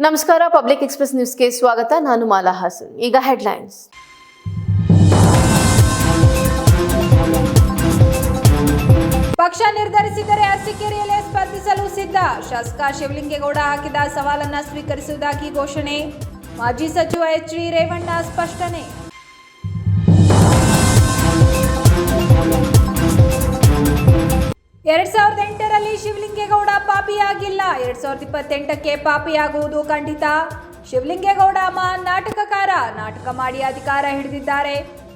ನಮಸ್ಕಾರ, public express ನ್ಯೂಸ್ಗೆ ಸ್ವಾಗತ. ನಾನು ಮಾಲಾ ಹಾಸನ್. ಈಗ ಹೆಡ್ಲೈನ್ಸ್. ಪಕ್ಷ ನಿರ್ಧರಿಸಿದರೆ ಅರಸೀಕೆರೆಯಲ್ಲಿ ಸ್ಪರ್ಧಿಸಲು ಸಿದ್ಧ. ಶಾಸಕ ಶಿವಲಿಂಗೇಗೌಡ ಹಾಕಿದ ಸವಾಲನ್ನು ಸ್ವೀಕರಿಸುವುದಾಗಿ ಘೋಷಣೆ. ಮಾಜಿ ಸಚಿವ ಎಚ್.ಡಿ. ರೇವಣ್ಣ ಸ್ಪಷ್ಟನೆ. ಎರಡ್ 2008ರಲ್ಲಿ ಶಿವಲಿಂಗೇಗೌಡ ಪಾಪಿಯಾಗಿಲ್ಲ. 2028ಕ್ಕೆ ಪಾಪಿಯಾಗುವುದು ಖಂಡಿತ. ಶಿವಲಿಂಗೇಗೌಡ ಮಹಾನ್ ನಾಟಕಕಾರ. ನಾಟಕ ಮಾಡಿ ಅಧಿಕಾರ ಹಿಡಿದಿದ್ದಾರೆ.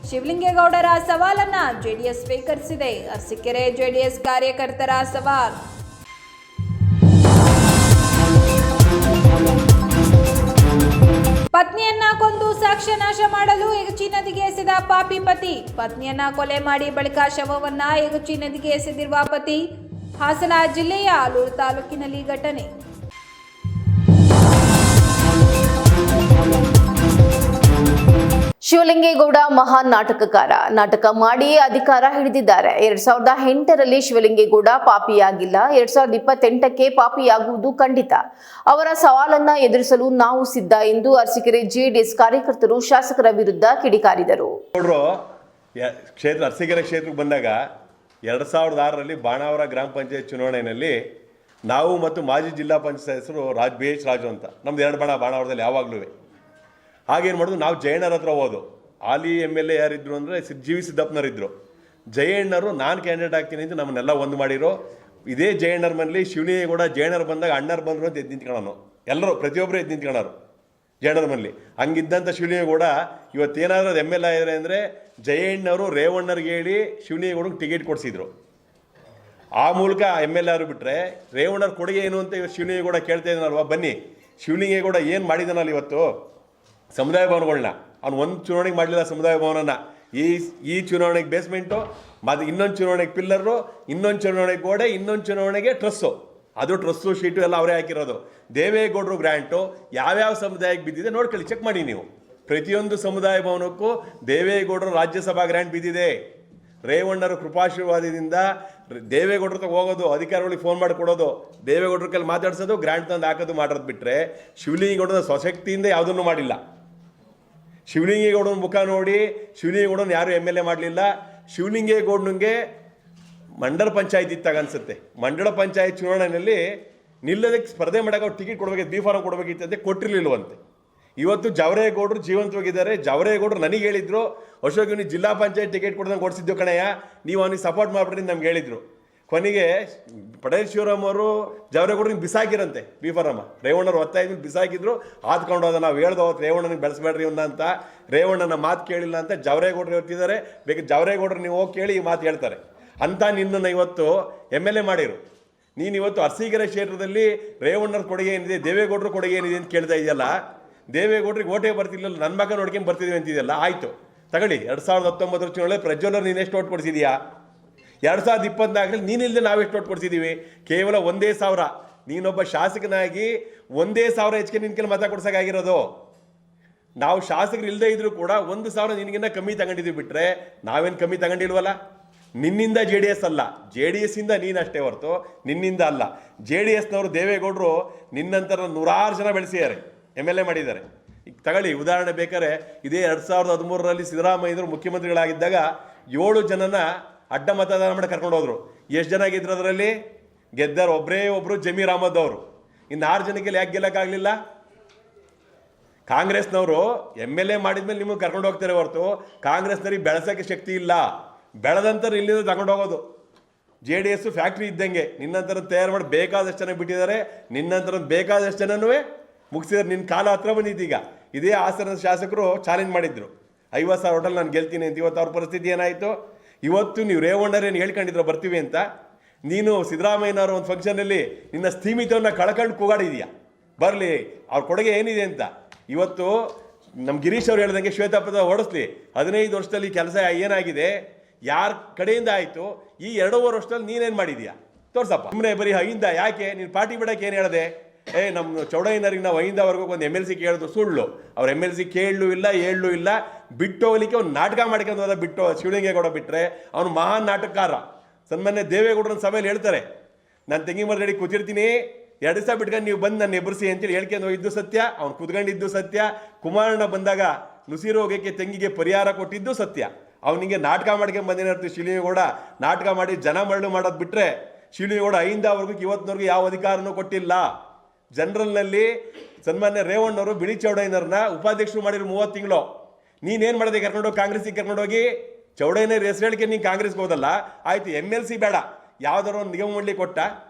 ಶಿವಲಿಂಗೇಗೌಡರ ಸವಾಲನ್ನ ಜೆಡಿಎಸ್ ಸ್ವೀಕರಿಸಿದೆ. ಅರಸೀಕೆರೆ ಜೆಡಿಎಸ್ ಕಾರ್ಯಕರ್ತರ ಸವಾಲ್. ಪತ್ನಿಯನ್ನ ಕೊಂದು ಸಾಕ್ಷ್ಯ ನಾಶ ಮಾಡಲು ಎಗಚಿ ನದಿಗೆ ಎಸೆದ ಪಾಪಿ ಪತಿ. ಪತ್ನಿಯನ್ನ ಕೊಲೆ ಮಾಡಿ ಬಳಿಕ ಶವವನ್ನ ಎಗಚಿ ನದಿಗೆ ಎಸೆದಿರುವ ಪತಿ. ಹಾಸನ ಜಿಲ್ಲೆಯ ಆಲೂರು ತಾಲೂಕಿನಲ್ಲಿ ಘಟನೆ. ಶಿವಲಿಂಗೇಗೌಡ ಮಹಾನ್ ನಾಟಕಕಾರ. ನಾಟಕ ಮಾಡಿ ಅಧಿಕಾರ ಹಿಡಿದಿದ್ದಾರೆ. 2008ರಲ್ಲಿ ಶಿವಲಿಂಗೇಗೌಡ ಪಾಪಿಯಾಗಿಲ್ಲ. 2028ಕ್ಕೆ ಪಾಪಿಯಾಗುವುದು ಖಂಡಿತ. ಅವರ ಸವಾಲನ್ನ ಎದುರಿಸಲು ನಾವು ಸಿದ್ಧ ಎಂದು ಅರಸೀಕೆರೆ ಜೆಡಿಎಸ್ ಕಾರ್ಯಕರ್ತರು ಶಾಸಕರ ವಿರುದ್ಧ ಕಿಡಿಕಾರಿದರು. ಅರಸೀಕೆರೆ ಕ್ಷೇತ್ರಕ್ಕೆ ಬಂದಾಗ 2006ರಲ್ಲಿ ಬಾಣಾವರ ಗ್ರಾಮ ಪಂಚಾಯತ್ ಚುನಾವಣೆಯಲ್ಲಿ ನಾವು ಮತ್ತು ಮಾಜಿ ಜಿಲ್ಲಾ ಪಂಚಾಯತ್ ಹೆಸರು BH ರಾಜು ಅಂತ. ನಮ್ದು 2 ಬಾಣಾವರದಲ್ಲಿ ಯಾವಾಗಲೂ ಹಾಗೇನು ಮಾಡೋದು, ನಾವು ಜಯಣ್ಣರ ಹತ್ರ ಹೋದು. ಹಾಲಿ MLA ಯಾರಿದ್ರು ಅಂದರೆ GV ಸಿದ್ದಪ್ಪನವರಿದ್ದರು. ಜಯಣ್ಣರು ನಾನು ಕ್ಯಾಂಡಿಡೇಟ್ ಆಗ್ತೀನಿ ಅಂತ ನಮ್ಮನ್ನೆಲ್ಲ ಒಂದು ಮಾಡಿರೋ. ಇದೇ ಜಯಣ್ಣರ ಮನೇಲಿ ಶಿವಲಿಂಗೇಗೌಡ ಜಯಣ್ಣರು ಬಂದಾಗ ಅಣ್ಣರು ಬಂದರು ಅಂತ ಎದ್ದು ನಿಂತ್ಕೊಳ್ಳೋನು. ಎಲ್ಲರೂ ಪ್ರತಿಯೊಬ್ಬರು ಎದ್ದು ನಿಂತ್ಕೊಳ್ಳೋರು ಜಯಣ್ಣರ ಮನೇಲಿ. ಹಂಗಿದ್ದಂಥ ಶಿವಲಿಂಗೇಗೌಡ ಇವತ್ತೇನಾದ್ರೂ MLA ಇದ್ದಾರೆ ಅಂದರೆ ಜಯಣ್ಣವರು ರೇವಣ್ಣರಿಗೆ ಹೇಳಿ ಶಿವಲಿಂಗೇಗೌಡಗೆ ಟಿಕೆಟ್ ಕೊಡಿಸಿದ್ರು. ಆ ಮೂಲಕ MLA ಅವರು ಬಿಟ್ಟರೆ ರೇವಣ್ಣರ ಕೊಡುಗೆ ಏನು ಅಂತ ಇವತ್ತು ಶಿವಲಿಂಗೇಗೌಡ ಕೇಳ್ತಾ ಇದ್ದಾನಲ್ವ. ಬನ್ನಿ, ಶಿವಲಿಂಗೇಗೌಡ ಏನು ಮಾಡಿದಾನಲ್ಲ ಇವತ್ತು ಸಮುದಾಯ ಭವನಗಳನ್ನ. ಅವ್ನು ಒಂದು ಚುನಾವಣೆಗೆ ಮಾಡಲಿಲ್ಲ ಸಮುದಾಯ ಭವನನ. ಈ ಚುನಾವಣೆಗೆ ಬೇಸ್ಮೆಂಟು, ಮತ್ತು ಇನ್ನೊಂದು ಚುನಾವಣೆಗೆ ಪಿಲ್ಲರು, ಇನ್ನೊಂದು ಚುನಾವಣೆಗೆ ಗೋಡೆ, ಇನ್ನೊಂದು ಚುನಾವಣೆಗೆ ಟ್ರಸ್ಸು. ಅದು ಟ್ರಸ್ಸು ಶೀಟು ಎಲ್ಲ ಅವರೇ ಹಾಕಿರೋದು. ದೇವೇಗೌಡರು ಗ್ರ್ಯಾಂಟು ಯಾವ್ಯಾವ ಸಮುದಾಯಕ್ಕೆ ಬಿದ್ದಿದೆ ನೋಡ್ಕೊಳ್ಳಿ, ಚೆಕ್ ಮಾಡಿ ನೀವು. ಪ್ರತಿಯೊಂದು ಸಮುದಾಯ ಭವನಕ್ಕೂ ದೇವೇಗೌಡರು ರಾಜ್ಯಸಭಾ ಗ್ರ್ಯಾಂಟ್ ಬಿದ್ದಿದೆ. ರೇವಣ್ಣರ ಕೃಪಾಶೀರ್ವಾದದಿಂದ ದೇವೇಗೌಡರ ಹತ್ರ ಹೋಗೋದು, ಅಧಿಕಾರಿಗಳಿಗೆ ಫೋನ್ ಮಾಡಿ ಕೊಡೋದು, ದೇವೇಗೌಡರ ಕೈಲಿ ಮಾತಾಡ್ಸೋದು, ಗ್ರ್ಯಾಂಟ್ ತಂದು ಹಾಕೋದು ಮಾಡೋದು ಬಿಟ್ಟರೆ ಶಿವಲಿಂಗೇಗೌಡನ ಸ್ವಶಕ್ತಿಯಿಂದ ಯಾವುದನ್ನು ಮಾಡಿಲ್ಲ. ಶಿವಲಿಂಗೇಗೌಡನ ಮುಖ ನೋಡಿ ಶಿವಲಿಂಗೇಗೌಡನ ಯಾರು MLA ಮಾಡಲಿಲ್ಲ. ಶಿವಲಿಂಗೇಗೌಡನಿಗೆ ಮಂಡಲ ಪಂಚಾಯತ್ ಇತ್ತಾಗ ಅನ್ಸುತ್ತೆ, ಮಂಡಲ ಪಂಚಾಯತ್ ಚುನಾವಣೆಯಲ್ಲಿ ನಿಲ್ಲದಕ್ಕೆ ಸ್ಪರ್ಧೆ ಮಾಡೋಕೆ ಅವ್ರು ಟಿಕೆಟ್ ಕೊಡಬೇಕಿತ್ತು, B ಫಾರಂ ಕೊಡಬೇಕಿತ್ತಂತೆ, ಕೊಟ್ಟಿರಲಿಲ್ಲವಂತೆ. ಇವತ್ತು ಜವರೇಗೌಡರು ಜೀವಂತವಾಗಿದ್ದಾರೆ. ಜವರೇಗೌಡರು ನನಗೆ ಹೇಳಿದ್ರು, ಅಶೋಕ್ ಇವನಿಗೆ ಜಿಲ್ಲಾ ಪಂಚಾಯತ್ ಟಿಕೆಟ್ ಕೊಡ್ದಂಗೆ ಕೊಡಿಸಿದ್ದು ಕಣಯ್ಯ, ನೀವು ಅವನಿಗೆ ಸಪೋರ್ಟ್ ಮಾಡಿಬಿಟ್ಟು ನಮ್ಗೆ ಹೇಳಿದ್ರು. ಕೊನೆಗೆ ಪಟೇಲ್ ಶಿವರಾಮ್ ಅವರು ಜವರೇಗೌಡರಿಗೆ ಬಿಸಾಕಿರಂತೆ B ಫಾರಂ. ರೇವಣ್ಣರು ಒತ್ತಾಯ ಬಿಸಾಕಿದ್ರು, ಆದ್ಕೊಂಡು ಹೋದ. ನಾವು ಹೇಳ್ದು ಅವತ್ತು ರೇವಣ್ಣನಿಗೆ ಬೆಳೆಸಬೇಡ್ರಿ ಇವನ್ನ ಅಂತ. ರೇವಣ್ಣನ ಮಾತು ಕೇಳಿಲ್ಲ ಅಂತ ಜವರೇಗೌಡರು ಹೇಳ್ತಿದ್ದಾರೆ. ಬೇಕಾದ್ರೆ ಜವರೇಗೌಡರು ನೀವು ಹೋಗಿ ಕೇಳಿ ಈ ಮಾತು ಹೇಳ್ತಾರೆ ಅಂತ. ನಿನ್ನನ್ನು ಇವತ್ತು MLA ಮಾಡಿರು. ನೀನು ಇವತ್ತು ಅರಸೀಕೆರೆ ಕ್ಷೇತ್ರದಲ್ಲಿ ರೇವಣ್ಣರ ಕೊಡುಗೆ ಏನಿದೆ, ದೇವೇಗೌಡರ ಕೊಡುಗೆ ಏನಿದೆ ಅಂತ ಕೇಳ್ತಾ ಇದೆಯಲ್ಲ. ದೇವೇಗೌಡರಿಗೆ ಓಟೇ ಬರ್ತಿಲ್ಲ, ನನ್ನ ಮಗ ನೋಡ್ಕೊಂಡು ಬರ್ತಿದ್ದೀವಿ ಅಂತಿದೆಯಲ್ಲ. ಆಯಿತು ತಗೊಳ್ಳಿ, 2019 ಚುನಾವಣೆ ಪ್ರಜ್ವಲರು ನೀನು ಎಷ್ಟು ಓಟ್ ಕೊಡಿಸಿದೀಯಾ? 2024ರಲ್ಲಿ ನೀನಿಲ್ಲದೆ ನಾವೆಷ್ಟು ಓಟ್ ಕೊಡಿಸಿದ್ದೀವಿ? ಕೇವಲ 1,000. ನೀನೊಬ್ಬ ಶಾಸಕನಾಗಿ 1,000 ಹೆಚ್ಚಿಗೆ ನಿನ್ನ ಮತ ಕೊಡ್ಸೋಕ್ಕಾಗಿರೋದು. ನಾವು ಶಾಸಕರು ಇಲ್ಲದೆ ಇದ್ರೂ ಕೂಡ 1,000 ನಿನಗಿನ್ನ ಕಮ್ಮಿ ತಗೊಂಡಿದ್ದೀವಿ. ಬಿಟ್ಟರೆ ನಾವೇನು ಕಮ್ಮಿ ತಗೊಂಡಿಲ್ವಲ್ಲ. ನಿನ್ನಿಂದ JDS ಅಲ್ಲ, JDS ಇಂದ ನೀನಷ್ಟೇ ಹೊರತು ನಿನ್ನಿಂದ ಅಲ್ಲ. JDSನವರು ದೇವೇಗೌಡರು ನಿನ್ನಂತರ 100 ಜನ ಬೆಳೆಸಿದ್ದಾರೆ, MLA ಮಾಡಿದ್ದಾರೆ. ಈಗ ತಗೊಳ್ಳಿ ಉದಾಹರಣೆ ಬೇಕಾದ್ರೆ, ಇದೇ 2013ರಲ್ಲಿ ಸಿದ್ದರಾಮಯ್ಯರು ಮುಖ್ಯಮಂತ್ರಿಗಳಾಗಿದ್ದಾಗ 7 ಜನನ ಅಡ್ಡ ಮತದಾನ ಮಾಡಿ ಕರ್ಕೊಂಡು ಹೋದ್ರು. ಎಷ್ಟು ಜನ ಗೆದ್ರು ಅದರಲ್ಲಿ? ಗೆದ್ದರು ಒಬ್ಬರು ಜಮೀರ್ ಅಹಮದ್ ಅವರು. ಇನ್ನು 6 ಜನಕ್ಕೆ ಯಾಕೆ ಗೆಲ್ಲಕ್ಕಾಗಲಿಲ್ಲ? ಕಾಂಗ್ರೆಸ್ನವರು MLA ಮಾಡಿದ್ಮೇಲೆ ನಿಮಗೆ ಕರ್ಕೊಂಡು ಹೋಗ್ತಾರೆ ಹೊರತು ಕಾಂಗ್ರೆಸ್ನವ್ರಿಗೆ ಬೆಳೆಸೋಕ್ಕೆ ಶಕ್ತಿ ಇಲ್ಲ. ಬೆಳೆದಂತರ ಇಲ್ಲಿಂದ ತಗೊಂಡು ಹೋಗೋದು. JDS ಫ್ಯಾಕ್ಟ್ರಿ ಇದ್ದಂಗೆ, ನಿನ್ನಂತರ ತಯಾರು ಮಾಡಿ ಬೇಕಾದಷ್ಟು ಜನ ಬಿಟ್ಟಿದ್ದಾರೆ, ನಿನ್ನಂತರ ಬೇಕಾದಷ್ಟು ಜನನೂ ಮುಗಿಸಿದ್ರೆ. ನಿನ್ನ ಕಾಲ ಹತ್ರ ಬಂದಿದ್ದೀಗ. ಇದೇ ಹಾಸನದ ಶಾಸಕರು ಚಾಲೆಂಜ್ ಮಾಡಿದ್ರು, 50,000 ಹೋಟೆಲ್ ನಾನು ಗೆಲ್ತೀನಿ ಅಂತ. ಇವತ್ತು ಅವ್ರ ಪರಿಸ್ಥಿತಿ ಏನಾಯಿತು? ಇವತ್ತು ನೀವು ರೇವಣ್ಣರೇನು ಹೇಳ್ಕೊಂಡಿದ್ರು ಬರ್ತೀವಿ ಅಂತ, ನೀನು ಸಿದ್ದರಾಮಯ್ಯನವರ ಒಂದು ಫಂಕ್ಷನಲ್ಲಿ ನಿನ್ನ ಸ್ಥೀಮಿತವನ್ನು ಕಳ್ಕೊಂಡು ಕೂಗಾಡಿದೀಯಾ. ಬರಲಿ ಅವ್ರ ಕೊಡುಗೆ ಏನಿದೆ ಅಂತ. ಇವತ್ತು ನಮ್ಮ ಗಿರೀಶ್ ಅವ್ರು ಹೇಳ್ದಂಗೆ ಶ್ವೇತಪದ ಓಡಿಸ್ಲಿ. 15 ವರ್ಷದಲ್ಲಿ ಕೆಲಸ ಏನಾಗಿದೆ, ಯಾರ ಕಡೆಯಿಂದ ಆಯಿತು? ಈ 2.5 ವರ್ಷದಲ್ಲಿ ನೀನೇನು ಮಾಡಿದೀಯಾ ತೋರ್ಸಪ್ಪ. ಸುಮ್ಮನೆ ಬರೀ ಅಹಿಂದ ಯಾಕೆ? ನೀನು ಪಾರ್ಟಿ ಬಿಡೋಕ್ಕೆ ಏನು ಹೇಳಿದೆ? ನಮ್ಮ ಚೌಡಯ್ಯನರಿಗೆ ನಾವು ಅಹಿಂದವರೆಗೂ ಒಂದು MLC ಕೇಳಿದ್ರು, ಸುಳ್ಳು. ಅವ್ರು MLC ಕೇಳಲೂ ಇಲ್ಲ, ಹೇಳಲೂ ಇಲ್ಲ. ಬಿಟ್ಟು ಹೋಗ್ಲಿಕ್ಕೆ ಒಂದು ನಾಟಕ ಮಾಡ್ಕೊಂಡು ಹೋದ. ಬಿಟ್ಟು ಶಿವಲಿಂಗೇಗೌಡ ಬಿಟ್ಟರೆ ಅವನು ಮಹಾನ್ ನಾಟಕಕಾರ. ಸನ್ಮಾನ್ಯ ದೇವೇಗೌಡರನ್ನ ಸಭೆಯಲ್ಲಿ ಹೇಳ್ತಾರೆ, ನಾನು ತೆಂಗಿ ಮರದಡಿ ಕೂತಿರ್ತೀನಿ, 2 ದಿವಸ ಬಿಟ್ಕೊಂಡು ನೀವು ಬಂದು ನನ್ನ ಎಬ್ಬರಿಸಿ ಅಂತೇಳಿ ಹೇಳ್ಕೊಂಡು ಹೋಗಿದ್ದು ಸತ್ಯ, ಅವ್ನು ಕುತ್ಕೊಂಡಿದ್ದು ಸತ್ಯ. ಕುಮಾರಣ್ಣ ಬಂದಾಗ ನುಸಿರು ಹೋಗೋಕ್ಕೆ ತೆಂಗಿಗೆ ಪರಿಹಾರ ಕೊಟ್ಟಿದ್ದು ಸತ್ಯ. ಅವನಿಗೆ ನಾಟಕ ಮಾಡ್ಕೊಂಡು ಬಂದಿರ್ತೀವಿ. ಶಿವಲಿಂಗೇಗೌಡ ನಾಟಕ ಮಾಡಿ ಜನ ಮರಳು ಮಾಡೋದು ಬಿಟ್ಟರೆ ಶಿವಲಿಂಗೇಗೌಡ ಐಂದವರೆಗೂ ಇವತ್ತಿನವರೆಗೂ ಯಾವ ಅಧಿಕಾರನೂ ಕೊಟ್ಟಿಲ್ಲ. ಜನರಲ್ನಲ್ಲಿ ಸನ್ಮಾನ್ಯ ರೇವಣ್ಣವರು ಬಿಳಿ ಚೌಡಯ್ಯನವ್ರನ್ನ ಉಪಾಧ್ಯಕ್ಷರು ಮಾಡಿದ್ರು 30 ತಿಂಗಳು. ನೀನೇನು ಮಾಡಿದೆ? ಕರ್ಕೊಂಡೋಗಿ ಕಾಂಗ್ರೆಸ್ಸಿಗೆ ಕರ್ಕೊಂಡೋಗಿ ಚೌಡಯ್ಯನವ್ರ ಹೆಸರು ಹೇಳಿಕೆ ನೀನು ಕಾಂಗ್ರೆಸ್ಗೆ ಹೋದಲ್ಲ. ಆಯಿತು, MLC ಬೇಡ, ಯಾವ್ದಾರು ಒಂದು ನಿಗಮ ಮಂಡಳಿ ಕೊಟ್ಟ.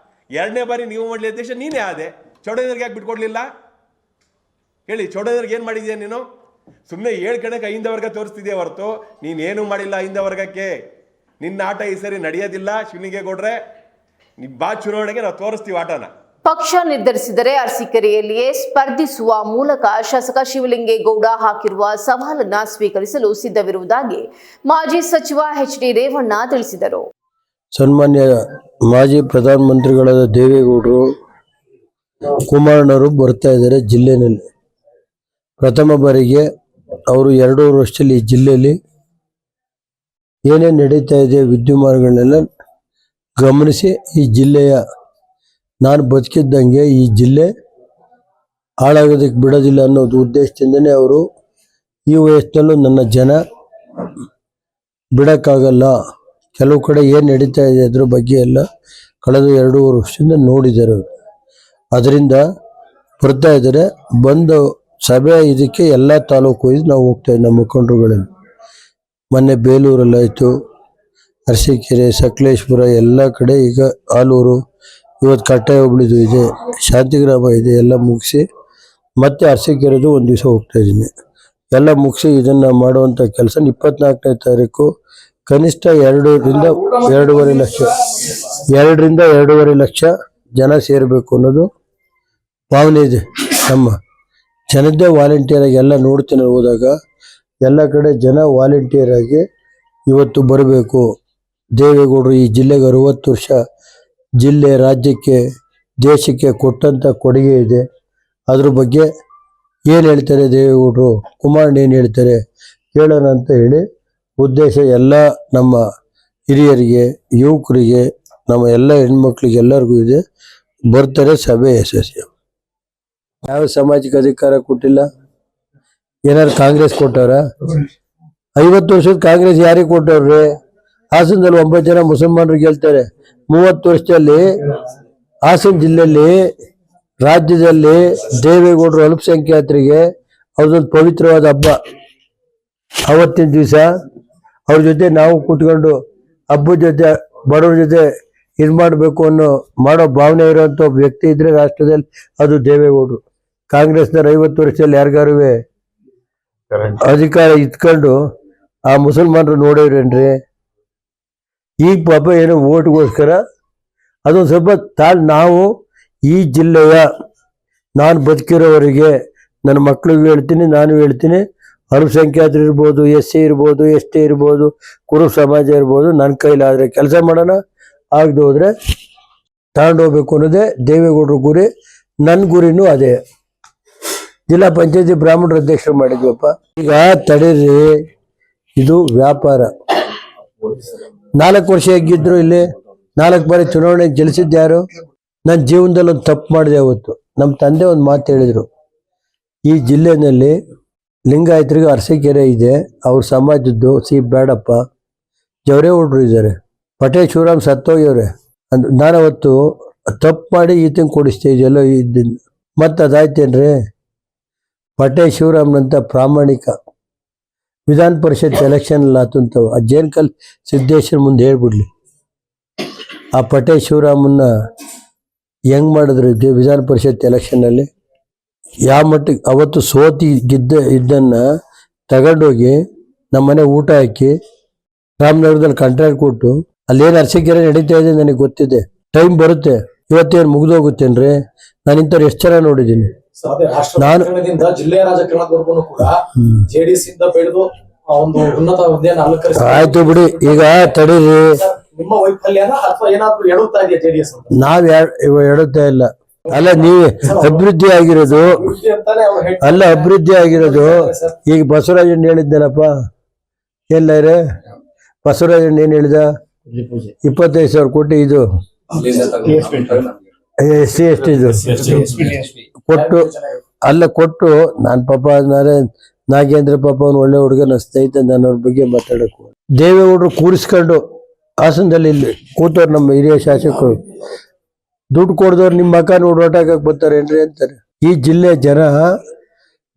2ನೇ ಬಾರಿ ನಿಗಮ ಮಂಡಳಿ ಅಧ್ಯಕ್ಷ ನೀನೇ ಆದೆ. ಚೌಡಯ್ಯನವ್ರಿಗೆ ಯಾಕೆ ಬಿಟ್ಕೊಡ್ಲಿಲ್ಲ ಹೇಳಿ? ಚೌಡಯ್ಯನವ್ರಿಗೆ ಏನು ಮಾಡಿದ್ಯಾ ನೀನು? ಸುಮ್ಮನೆ ಹೇಳ್ಕಣಕ್ಕೆ ಐಂದವರ್ಗ ತೋರಿಸ್ತಿದ್ಯಾ ಹೊರತು ನೀನೇನು ಮಾಡಿಲ್ಲ. ಐಂದವರ್ಗಕ್ಕೆ ನಿನ್ನ ಆಟ ಈ ಸರಿ ನಡೆಯೋದಿಲ್ಲ. ಶಿವಲಿಂಗೇಗೌಡ್ರೆ, ನಿಮ್ಮ ಬಾ ಚುನಾವಣೆಗೆ ನಾವು ತೋರಿಸ್ತೀವಿ ಆಟನ. ಪಕ್ಷ ನಿರ್ಧರಿಸಿದರೆ ಅರಸೀಕೆರೆಯಲ್ಲಿಯೇ ಸ್ಪರ್ಧಿಸುವ ಮೂಲಕ ಶಾಸಕ ಶಿವಲಿಂಗೇಗೌಡ ಹಾಕಿರುವ ಸವಾಲನ್ನ ಸ್ವೀಕರಿಸಲು ಸಿದ್ಧವಿರುವುದಾಗಿ ಮಾಜಿ ಸಚಿವ HD ರೇವಣ್ಣ ತಿಳಿಸಿದರು. ಸನ್ಮಾನ್ಯ ಮಾಜಿ ಪ್ರಧಾನಮಂತ್ರಿಗಳಾದ ದೇವೇಗೌಡರು ಕುಮಾರಣ್ಣವರು ಬರ್ತಾ ಇದ್ದಾರೆ ಜಿಲ್ಲೆಯಲ್ಲಿ. ಪ್ರಥಮ ಬಾರಿಗೆ ಅವರು 2 ವರ್ಷದಲ್ಲಿ ಈ ಜಿಲ್ಲೆಯಲ್ಲಿ ಏನೇನು ನಡೀತಾ ಇದೆ ವಿದ್ಯಮಾನಗಳನ್ನೆಲ್ಲ ಗಮನಿಸಿ ಈ ಜಿಲ್ಲೆಯ ನಾನು ಬದುಕಿದ್ದಂಗೆ ಈ ಜಿಲ್ಲೆ ಹಾಳಾಗೋದಕ್ಕೆ ಬಿಡೋದಿಲ್ಲ ಅನ್ನೋದು ಉದ್ದೇಶದಿಂದನೇ ಅವರು ಈ ವಯಸ್ಸಿನಲ್ಲೂ ನನ್ನ ಜನ ಬಿಡೋಕ್ಕಾಗಲ್ಲ, ಕೆಲವು ಕಡೆ ಏನು ನಡೀತಾ ಇದೆ ಅದ್ರ ಬಗ್ಗೆ ಎಲ್ಲ ಕಳೆದ 2 ವರ್ಷದಿಂದ ನೋಡಿದ್ದಾರೆ ಅವರು. ಅದರಿಂದ ಬರ್ತಾ ಇದ್ದಾರೆ. ಬಂದು ಸಭೆ ಇದಕ್ಕೆ ಎಲ್ಲ ತಾಲೂಕು ಇದು ನಾವು ಹೋಗ್ತಾ ಇದ್ದೀವಿ. ನಮ್ಮ ಮುಖಂಡರುಗಳಲ್ಲಿ ಮೊನ್ನೆ ಬೇಲೂರಲ್ಲಾಯಿತು, ಅರಸೀಕೆರೆ, ಸಕಲೇಶ್ಪುರ ಎಲ್ಲ ಕಡೆ, ಈಗ ಆಲೂರು, ಇವತ್ತು ಕಟ್ಟಾಯ ಹೋಬಳಿದು ಇದೆ, ಶಾಂತಿಗ್ರಾಮ ಇದೆ, ಎಲ್ಲ ಮುಗಿಸಿ ಮತ್ತೆ ಅರಸೀಕೆರೆದು ಒಂದು ದಿವಸ ಹೋಗ್ತಾ ಇದ್ದೀನಿ. ಎಲ್ಲ ಮುಗಿಸಿ ಇದನ್ನು ಮಾಡುವಂಥ ಕೆಲಸ 24ನೇ ತಾರೀಕು ಕನಿಷ್ಠ 2 ರಿಂದ 2.5 ಲಕ್ಷ ಜನ ಸೇರಬೇಕು ಅನ್ನೋದು ಭಾವನೆ ಇದೆ. ನಮ್ಮ ಜನದ್ದೇ ವಾಲಂಟಿಯರ್ ಆಗಿ ಎಲ್ಲ ನೋಡ್ತೀನಿ ಹೋದಾಗ ಎಲ್ಲ ಕಡೆ ಜನ ವಾಲಂಟಿಯರ್ ಆಗಿ ಇವತ್ತು ಬರಬೇಕು. ದೇವೇಗೌಡರು ಈ ಜಿಲ್ಲೆಗೆ 60 ವರ್ಷ ಜಿಲ್ಲೆ, ರಾಜ್ಯಕ್ಕೆ, ದೇಶಕ್ಕೆ ಕೊಟ್ಟಂಥ ಕೊಡುಗೆ ಇದೆ. ಅದ್ರ ಬಗ್ಗೆ ಏನು ಹೇಳ್ತಾರೆ ದೇವೇಗೌಡರು, ಕುಮಾರಣ್ಣ ಏನು ಹೇಳ್ತಾರೆ ಕೇಳೋಣ ಅಂತ ಹೇಳಿ ಉದ್ದೇಶ ಎಲ್ಲ ನಮ್ಮ ಹಿರಿಯರಿಗೆ, ಯುವಕರಿಗೆ, ನಮ್ಮ ಎಲ್ಲ ಹೆಣ್ಮಕ್ಳಿಗೆ ಎಲ್ಲರಿಗೂ ಇದೆ. ಬರ್ತಾರೆ, ಸಭೆ ಯಶಸ್ವಿ. ಯಾವ ಸಮಾಜಕ್ಕೆ ಅಧಿಕಾರ ಕೊಟ್ಟಿಲ್ಲ? ಏನಾರು ಕಾಂಗ್ರೆಸ್ ಕೊಟ್ಟವ್ರ? 50 ವರ್ಷದ ಕಾಂಗ್ರೆಸ್ ಯಾರಿಗೆ ಕೊಟ್ಟವ್ರಿ? ಹಾಸನದಲ್ಲಿ 9 ಜನ ಮುಸಲ್ಮಾನರಿಗೆ ಹೇಳ್ತಾರೆ. 30 ವರ್ಷದಲ್ಲಿ ಹಾಸನ ಜಿಲ್ಲೆಯಲ್ಲಿ, ರಾಜ್ಯದಲ್ಲಿ ದೇವೇಗೌಡರು ಅಲ್ಪಸಂಖ್ಯಾತರಿಗೆ ಅವ್ರದೊಂದು ಪವಿತ್ರವಾದ ಹಬ್ಬ. ಅವತ್ತಿನ ದಿವಸ ಅವ್ರ ಜೊತೆ ನಾವು ಕೂತ್ಕೊಂಡು ಹಬ್ಬದ ಜೊತೆ ಬಡವ್ರ ಜೊತೆ ಇದು ಮಾಡಬೇಕು ಮಾಡೋ ಭಾವನೆ ಇರುವಂಥ ಒಬ್ಬ ವ್ಯಕ್ತಿ ಇದ್ರೆ ರಾಷ್ಟ್ರದಲ್ಲಿ ಅದು ದೇವೇಗೌಡರು. ಕಾಂಗ್ರೆಸ್ನವ್ರು 50 ವರ್ಷದಲ್ಲಿ ಯಾರಿಗಾರು ಅಧಿಕಾರ ಇಟ್ಕೊಂಡು ಆ ಮುಸಲ್ಮಾನರು ನೋಡೋರೇನ್ರಿ? ಈಗ ಪಾಪ ಏನೋ ಓಟ್ಗೋಸ್ಕರ ಅದೊಂದು ಸ್ವಲ್ಪ ನಾವು ಈ ಜಿಲ್ಲೆಯ, ನಾನು ಬದುಕಿರೋವರೆಗೆ ನನ್ನ ಮಕ್ಕಳಿಗೆ ಹೇಳ್ತೀನಿ, ನಾನು ಹೇಳ್ತೀನಿ, ಅಲ್ಪಸಂಖ್ಯಾತರು ಇರ್ಬೋದು, SC ಇರ್ಬೋದು, ST ಇರ್ಬೋದು, ಕುರುಬ ಸಮಾಜ ಇರ್ಬೋದು, ನನ್ನ ಕೈಲಾದರೆ ಕೆಲಸ ಮಾಡೋಣ, ಆಗದೆ ಹೋದರೆ ತಗೊಂಡೋಗ್ಬೇಕು ಅನ್ನೋದೇ ದೇವೇಗೌಡರ ಗುರಿ. ನನ್ನ ಗುರಿನೂ ಅದೇ. ಜಿಲ್ಲಾ ಪಂಚಾಯತಿ ಬ್ರಾಹ್ಮಣರ ಅಧ್ಯಕ್ಷರು ಮಾಡಿದ್ವಪ್ಪ. ಈಗ ತಡೀರಿ, ಇದು ವ್ಯಾಪಾರ. 4 ವರ್ಷ ಹೇಗಿದ್ರು ಇಲ್ಲಿ 4 ಬಾರಿ ಚುನಾವಣೆ ಗೆಲ್ಲಿಸಿದ್ದು ಯಾರು? ನನ್ನ ಜೀವನದಲ್ಲಿ ಒಂದು ತಪ್ಪು ಮಾಡಿದೆ ಅವತ್ತು. ನಮ್ಮ ತಂದೆ ಒಂದು ಮಾತು ಹೇಳಿದರು, ಈ ಜಿಲ್ಲೆಯಲ್ಲಿ ಲಿಂಗಾಯತರಿಗೆ ಅರಸೀಕೆರೆ ಇದೆ, ಅವ್ರ ಸಮಾಜದ್ದು ಬೇಡಪ್ಪ, ಜವರೇಗೌಡರು ಇದ್ದಾರೆ, ಪಟೇಲ್ ಶಿವರಾಮ್ ಸತ್ತೋಗ್ಯವ್ರೆ. ನಾನು ಅವತ್ತು ತಪ್ಪು ಮಾಡಿ ಈತಂಗೆ ಕೊಡಿಸ್ತಾ ಇದೆಯಲ್ಲೋ ಇದ್ದೀನಿ. ಮತ್ತು ಅದಾಯ್ತೇನ್ರಿ? ಪಟೇಲ್ ಶಿವರಾಮ್ನಂತ ಪ್ರಾಮಾಣಿಕ ವಿಧಾನ ಪರಿಷತ್ ಎಲೆಕ್ಷನ್ ಆತಂತವ ಆ ಜೇನ್ಕಲ್ ಸಿದ್ದೇಶ್ವರ ಮುಂದೆ ಹೇಳ್ಬಿಡ್ಲಿ, ಆ ಪಟೇಲ್ ಶಿವರಾಮನ್ನ ಹೆಂಗ್ ಮಾಡಿದ್ರು ವಿಧಾನ ಪರಿಷತ್ ಎಲೆಕ್ಷನ್ನಲ್ಲಿ? ಯಾವ ಮಟ್ಟಿಗೆ ಅವತ್ತು ಸೋತಿ ಇದ್ದನ್ನ ತಗೊಂಡೋಗಿ ನಮ್ಮನೆ ಊಟ ಹಾಕಿ ರಾಮನಗರದಲ್ಲಿ ಕಾಂಟ್ರಾಕ್ಟ್ ಕೊಟ್ಟು ಅಲ್ಲೇನು ಅರಸೀಕೆರೆ ನಡೀತಾ ಇದೆ ನನಗೆ ಗೊತ್ತಿದೆ. ಟೈಮ್ ಬರುತ್ತೆ, ಇವತ್ತೇನು ಮುಗಿದೋಗುತ್ತೇನ್ರಿ? ನಾನು ಇಂಥವ್ರು ಎಷ್ಟು ಜನ ನೋಡಿದ್ದೀನಿ. ನಾನು ಜಿಲ್ಲೆಯ ರಾಜಕಾರಣದವರೆಗೂ ಕೂಡ ಜೆಡಿಎಸ್ ಇಂದ ಬೆಳೆದು ಒಂದು ಉನ್ನತ ಹುದ್ದೆಯನ್ನು ಅಲಂಕರಿಸಿ. ಆಯ್ತು ಬಿಡಿ, ಈಗ ತಡೀರಿ. ನಿಮ್ಮ ವೈಫಲ್ಯನ ಅಥವಾ ಏನಾದ್ರು ಎಡುತ್ತಾ ಇದೆಯಾ ಜೆಡಿಎಸ್ ಅಂತ? ನಾವ್ ಎಡುತ್ತಾ ಇಲ್ಲ. ಅಲ್ಲ, ನೀವೇ ಅಭಿವೃದ್ಧಿ ಆಗಿರೋದು ಅಲ್ಲ, ಅಭಿವೃದ್ಧಿ ಆಗಿರೋದು. ಈಗ ಬಸವರಾಜನ್ ಹೇಳಿದ್ದನಪ್ಪ, ಎಲ್ಲ ಬಸವರಾಜನ್ ಏನ್ ಹೇಳಿದ? 25,000 ಕೋಟಿ ಇದು SC ಇದು ಕೊಟ್ಟು ಕೊಟ್ಟು ನಾನು ಪಾಪ ನಾಗೇಂದ್ರ ಪಾಪ ಅವ್ನು ಒಳ್ಳೆ ಹುಡುಗ, ನನ್ನ ಸ್ನೇಹಿತ, ನಾನು ಅವ್ರ ಬಗ್ಗೆ ಮಾತಾಡಕ್ಕೆ ದೇವೇಗೌಡರು ಕೂರಿಸ್ಕೊಂಡು ಹಾಸನದಲ್ಲಿ ಇಲ್ಲಿ ಕೂತವ್ರು ನಮ್ಮ ಹಿರಿಯ ಶಾಸಕರು ದುಡ್ಡು ಕೊಡ್ದವ್ರು ನಿಮ್ಮ ಮಕ ನೋಡಿ ಓಟ್ ಹಾಕಕ್ಕೆ ಬರ್ತಾರೇನ್ರಿ ಅಂತಾರೆ. ಈ ಜಿಲ್ಲೆ ಜನ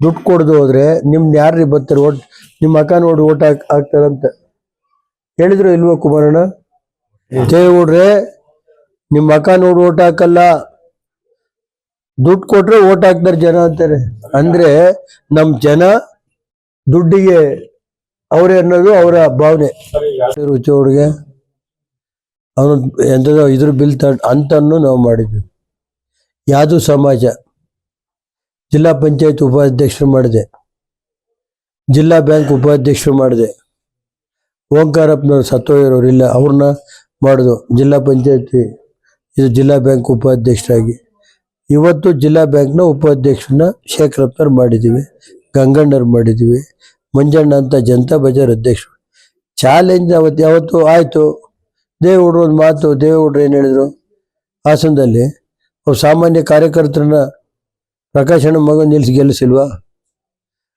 ದುಡ್ಡು ಕೊಡ್ದು ಹೋದ್ರೆ ನಿಮ್ನ ಯಾರ್ರಿ ಬರ್ತಾರೆ ಓಟ್ ನಿಮ್ಮ ಮಕ ನೋಡಿ ಓಟ್ ಹಾಕ್ತಾರಂತ ಹೇಳಿದ್ರು ಇಲ್ವೋ ಕುಮಾರಣ್ಣ? ದೇವೇಗೌಡ್ರೆ ನಿಮ್ಮ ಮಕ ನೋಡಿ ಓಟ್ ಹಾಕಲ್ಲ, ದುಡ್ಡು ಕೊಟ್ರೆ ಓಟ್ ಹಾಕ್ತಾರೆ ಜನ ಅಂತಾರೆ. ಅಂದ್ರೆ ನಮ್ ಜನ ದುಡ್ಡಿಗೆ ಅವರೇ ಅನ್ನೋದು ಅವರ ಭಾವನೆ. ರುಚಿ ಅವ್ರಿಗೆ ಅವನು ಎಂಥದೋ ಇದ್ರ ಬಿಲ್ ಅಂತನ್ನು ನಾವು ಮಾಡಿದ್ವಿ. ಯಾವುದು ಸಮಾಜ ಜಿಲ್ಲಾ ಪಂಚಾಯತ್ ಉಪಾಧ್ಯಕ್ಷರು ಮಾಡಿದೆ, ಜಿಲ್ಲಾ ಬ್ಯಾಂಕ್ ಉಪಾಧ್ಯಕ್ಷರು ಮಾಡಿದೆ, ಓಂಕಾರಪ್ಪನವ್ರು ಸತ್ತೋಗಿರೋರು ಇಲ್ಲ ಅವ್ರನ್ನ ಮಾಡಿದ್ರು ಜಿಲ್ಲಾ ಪಂಚಾಯತಿ ಇದು ಜಿಲ್ಲಾ ಬ್ಯಾಂಕ್ ಉಪಾಧ್ಯಕ್ಷರಾಗಿ. ಇವತ್ತು ಜಿಲ್ಲಾ ಬ್ಯಾಂಕ್ನ ಉಪಾಧ್ಯಕ್ಷರನ್ನ ಶೇಖರಪ್ಪನವ್ರು ಮಾಡಿದ್ದೀವಿ, ಗಂಗಣ್ಣವ್ರು ಮಾಡಿದ್ದೀವಿ, ಮಂಜಣ್ಣ ಅಂತ ಜನತಾ ಬಜಾರ್ ಅಧ್ಯಕ್ಷರು. ಚಾಲೆಂಜ್ ಅವತ್ತು ಯಾವತ್ತು ಆಯಿತು. ದೇವೇಗೌಡರು ಒಂದು ಮಾತು, ದೇವೇಗೌಡರು ಏನು ಹೇಳಿದ್ರು ಹಾಸನದಲ್ಲಿ, ಅವ್ರು ಸಾಮಾನ್ಯ ಕಾರ್ಯಕರ್ತರನ್ನ ಪ್ರಕಾಶಣ್ಣ ಮಗ ನಿಲ್ಲಿಸಿ ಗೆಲ್ಲಿಸಿಲ್ವಾ,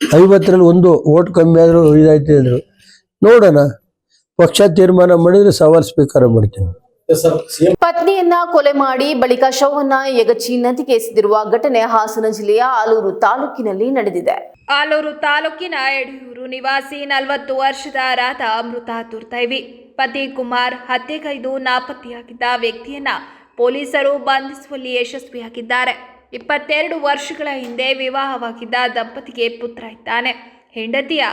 50ರಲ್ಲಿ 1 ಓಟ್ ಕಮ್ಮಿ ಆದರೂ ಇದಾಯ್ತು ಅಂದರು. ನೋಡೋಣ, ಪಕ್ಷ ತೀರ್ಮಾನ ಮಾಡಿದ್ರೆ ಸವಾಲ್ ಸ್ವೀಕಾರ ಮಾಡ್ತೀನಿ. ಪತ್ನಿಯನ್ನ ಕೊಲೆ ಮಾಡಿ ಬಳಿಕ ಶವವನ್ನ ಯಗಚಿ ನದಿಗೆ ಎಸೆದಿರುವ ಘಟನೆ ಹಾಸನ ಜಿಲ್ಲೆಯ ಆಲೂರು ತಾಲೂಕಿನಲ್ಲಿ ನಡೆದಿದೆ. ಆಲೂರು ತಾಲೂಕಿನ ಯಡಿಯೂರು ನಿವಾಸಿ 40 ವರ್ಷದ ರಾಧ ಅಮೃತ ತುರ್ತೈವಿ ಪತಿ ಕುಮಾರ್ ಹತ್ಯೆಗೈದು ನಾಪತ್ತೆಯಾಗಿದ್ದ ವ್ಯಕ್ತಿಯನ್ನ ಪೊಲೀಸರು ಬಂಧಿಸುವಲ್ಲಿ ಯಶಸ್ವಿಯಾಗಿದ್ದಾರೆ. 22 ವರ್ಷಗಳ ಹಿಂದೆ ವಿವಾಹವಾಗಿದ್ದ ದಂಪತಿಗೆ ಪುತ್ರ ಇದ್ದಾನೆ. ಹೆಂಡತಿಯ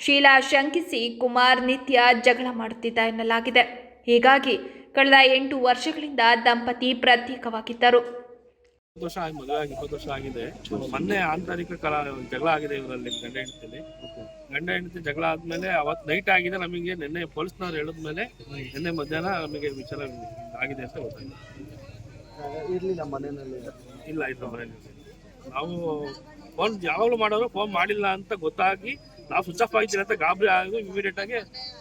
ಶೀಲಾ ಶಂಕಿಸಿ ಕುಮಾರ್ ನಿತ್ಯ ಜಗಳ ಮಾಡುತ್ತಿದ್ದ ಎನ್ನಲಾಗಿದೆ. ಹೀಗಾಗಿ ಕಳೆದ 8 ವರ್ಷಗಳಿಂದ ದಂಪತಿ ಪ್ರತ್ಯೇಕವಾಗಿದ್ದರು. 20 ವರ್ಷ ಆಗಿ ಮದುವೆ ಆಗಿ 20 ವರ್ಷ ಆಗಿದೆ. ಮೊನ್ನೆ ಆಂತರಿಕ ಜಗಳ ಆಗಿದೆ ಇವರಲ್ಲಿ ಗಂಡ ಹೆಂಡತಿ ಜಗಳ ಆದ್ಮೇಲೆ ಅವತ್ತು ನೈಟ್ ಆಗಿದೆ. ನಮಗೆ ನಿನ್ನೆ ಪೊಲೀಸ್ನವ್ರು ಹೇಳಿದ್ಮೇಲೆ ನಿನ್ನೆ ಮಧ್ಯಾಹ್ನ ನಮಗೆ ವಿಚಾರ ಆಗಿದೆ ಅಂತ ಗೊತ್ತಾಗಿದೆ. ಇಲ್ಲ ಮನೇಲಿ ನಾವು ಫೋನ್ ಯಾವಾಗಲೂ ಮಾಡೋರು, ಫೋನ್ ಮಾಡಿಲ್ಲ ಅಂತ ಗೊತ್ತಾಗಿ ನಾವು ಸ್ವಿಚ್ ಆಫ್ ಆಗಿದ್ದೀವಿ ಅಂತ ಗಾಬರಿ ಆಗಿ ಇಮಿಡಿಯೇಟ್ ಆಗಿ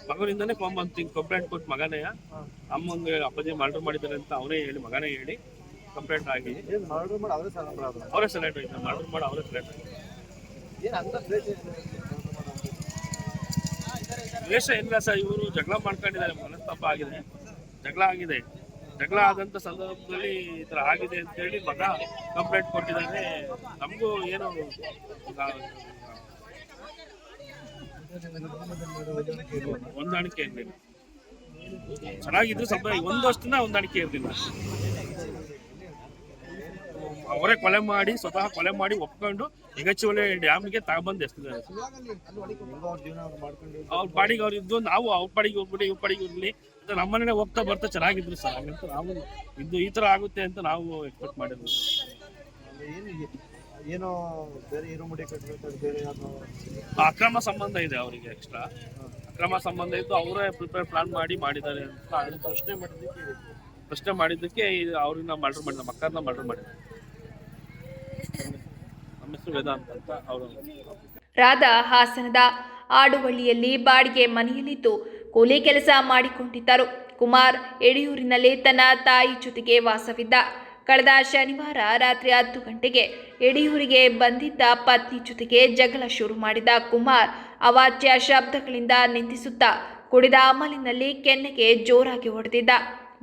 ಮಗನಿಂದಾನೇ ಫೋನ್ ಬಂತು. ಕಂಪ್ಲೇಂಟ್ ಕೊಟ್ಟು ಮಗನೇ ಅಮ್ಮಂಗೆ ಅಪ್ಪಾಜಿ ಮರ್ಡರ್ ಮಾಡಿದ್ದಾರೆ ಅಂತ ಅವನೇ ಹೇಳಿ ಮಗನೇ ಹೇಳಿ ಕಂಪ್ಲೇಂಟ್ ಆಗಿ ಅವರೇ ಸೆಲೆಕ್ಟ್ ಆಗಿದೆ. ಮರ್ಡರ್ ಮಾಡಿ ಅವರೇ ಸೆಲೆಕ್ಟ್ ಆಗಿದೆ. ದ್ವೇಷ ಏನಿಲ್ಲ ಸರ್, ಇವರು ಜಗಳ ಮಾಡ್ಕೊಂಡಿದ್ದಾರೆ, ಮನಸ್ತಾಪ ಆಗಿದೆ, ಜಗಳ ಆದಂತ ಸಂದರ್ಭದಲ್ಲಿ ಈ ತರ ಆಗಿದೆ ಅಂತ ಹೇಳಿ ಮಗ ಕಂಪ್ಲೇಂಟ್ ಕೊಟ್ಟಿದ್ದಾನೆ. ನಮಗೂ ಏನು ಹೊಂದಾಣಿಕೆ ಇರಲಿಲ್ಲ. ಚೆನ್ನಾಗಿದ್ರು ಸ್ವಲ್ಪ 1 ವರ್ಷದಿಂದ ಹೊಂದಾಣಿಕೆ ಇರಲಿಲ್ಲ. ಅವರೇ ಸ್ವತಃ ಕೊಲೆ ಮಾಡಿ ಒಪ್ಕೊಂಡು ಯಗಚಿಹೊಳೆ ಡ್ಯಾಮ್ಗೆ ತಗೊಂಡ್ಬಂದು ಎಸ್ತಿದ್ದಾರೆ. ಅವ್ರ ಪಾಡಿಗೆ ಅವ್ರು ಇದ್ದು, ನಾವು ಅವ್ರ ಪಾಡಿಗೆ ಹೋಗ್ಬಿಟ್ಟು ಇವ್ರ ಪಾಡಿಗೆ ಇರ್ಲಿ ಅಂತ ನಮ್ಮನೆ ಹೋಗ್ತಾ ಬರ್ತಾ ಚೆನ್ನಾಗಿದ್ರು ಸರ್. ಹಾಗಂತ ನಾವು ಇದ್ದು ಈ ತರ ಆಗುತ್ತೆ ಅಂತ ನಾವು ಎಕ್ಸ್ಪೆಕ್ಟ್ ಮಾಡಿದ್ವಿ. ಅಕ್ರಮ ಸಂಬಂಧ ಇದೆ ಅವರಿಗೆ, ಎಕ್ಸ್ಟ್ರಾ ಅಕ್ರಮ ಸಂಬಂಧ ಇದ್ದು ಅವರೇ ಪ್ಲಾನ್ ಮಾಡಿದ್ದಾರೆ ಅಂತ ಪ್ರಶ್ನೆ ಮಾಡಿದ್ದಕ್ಕೆ ಅವ್ರನ್ನ ಮರ್ಡರ್ ಮಾಡಿದ, ಮಕ್ಕಳನ್ನ ಮರ್ಡರ್ ಮಾಡಿದ್ದಾರೆ. ನಮ್ಮ ಹೆಸರು ವೇದಾಂತ್ ಅಂತ ಅವರು. ರಾಧಾ ಹಾಸನದ ಆಡುವಳ್ಳಿಯಲ್ಲಿ ಬಾಡಿಗೆ ಮನೆಯಲ್ಲಿದ್ದು ಕೂಲಿ ಕೆಲಸ ಮಾಡಿಕೊಂಡಿದ್ದರು. ಕುಮಾರ್ ಯಡಿಯೂರಿನಲ್ಲಿ ತನ್ನ ತಾಯಿ ಜೊತೆಗೆ ವಾಸವಿದ್ದ. ಕಳೆದ ಶನಿವಾರ ರಾತ್ರಿ 10 ಗಂಟೆಗೆ ಯಡಿಯೂರಿಗೆ ಬಂದಿದ್ದ ಪತ್ನಿ ಜೊತೆಗೆ ಜಗಳ ಶುರು ಮಾಡಿದ ಕುಮಾರ್ ಅವಾಚ್ಯ ಶಬ್ದಗಳಿಂದ ನಿಂದಿಸುತ್ತಾ ಕುಡಿದ ಅಮಲಿನಲ್ಲಿ ಕೆನ್ನೆಗೆ ಜೋರಾಗಿ ಹೊಡೆದಿದ್ದ.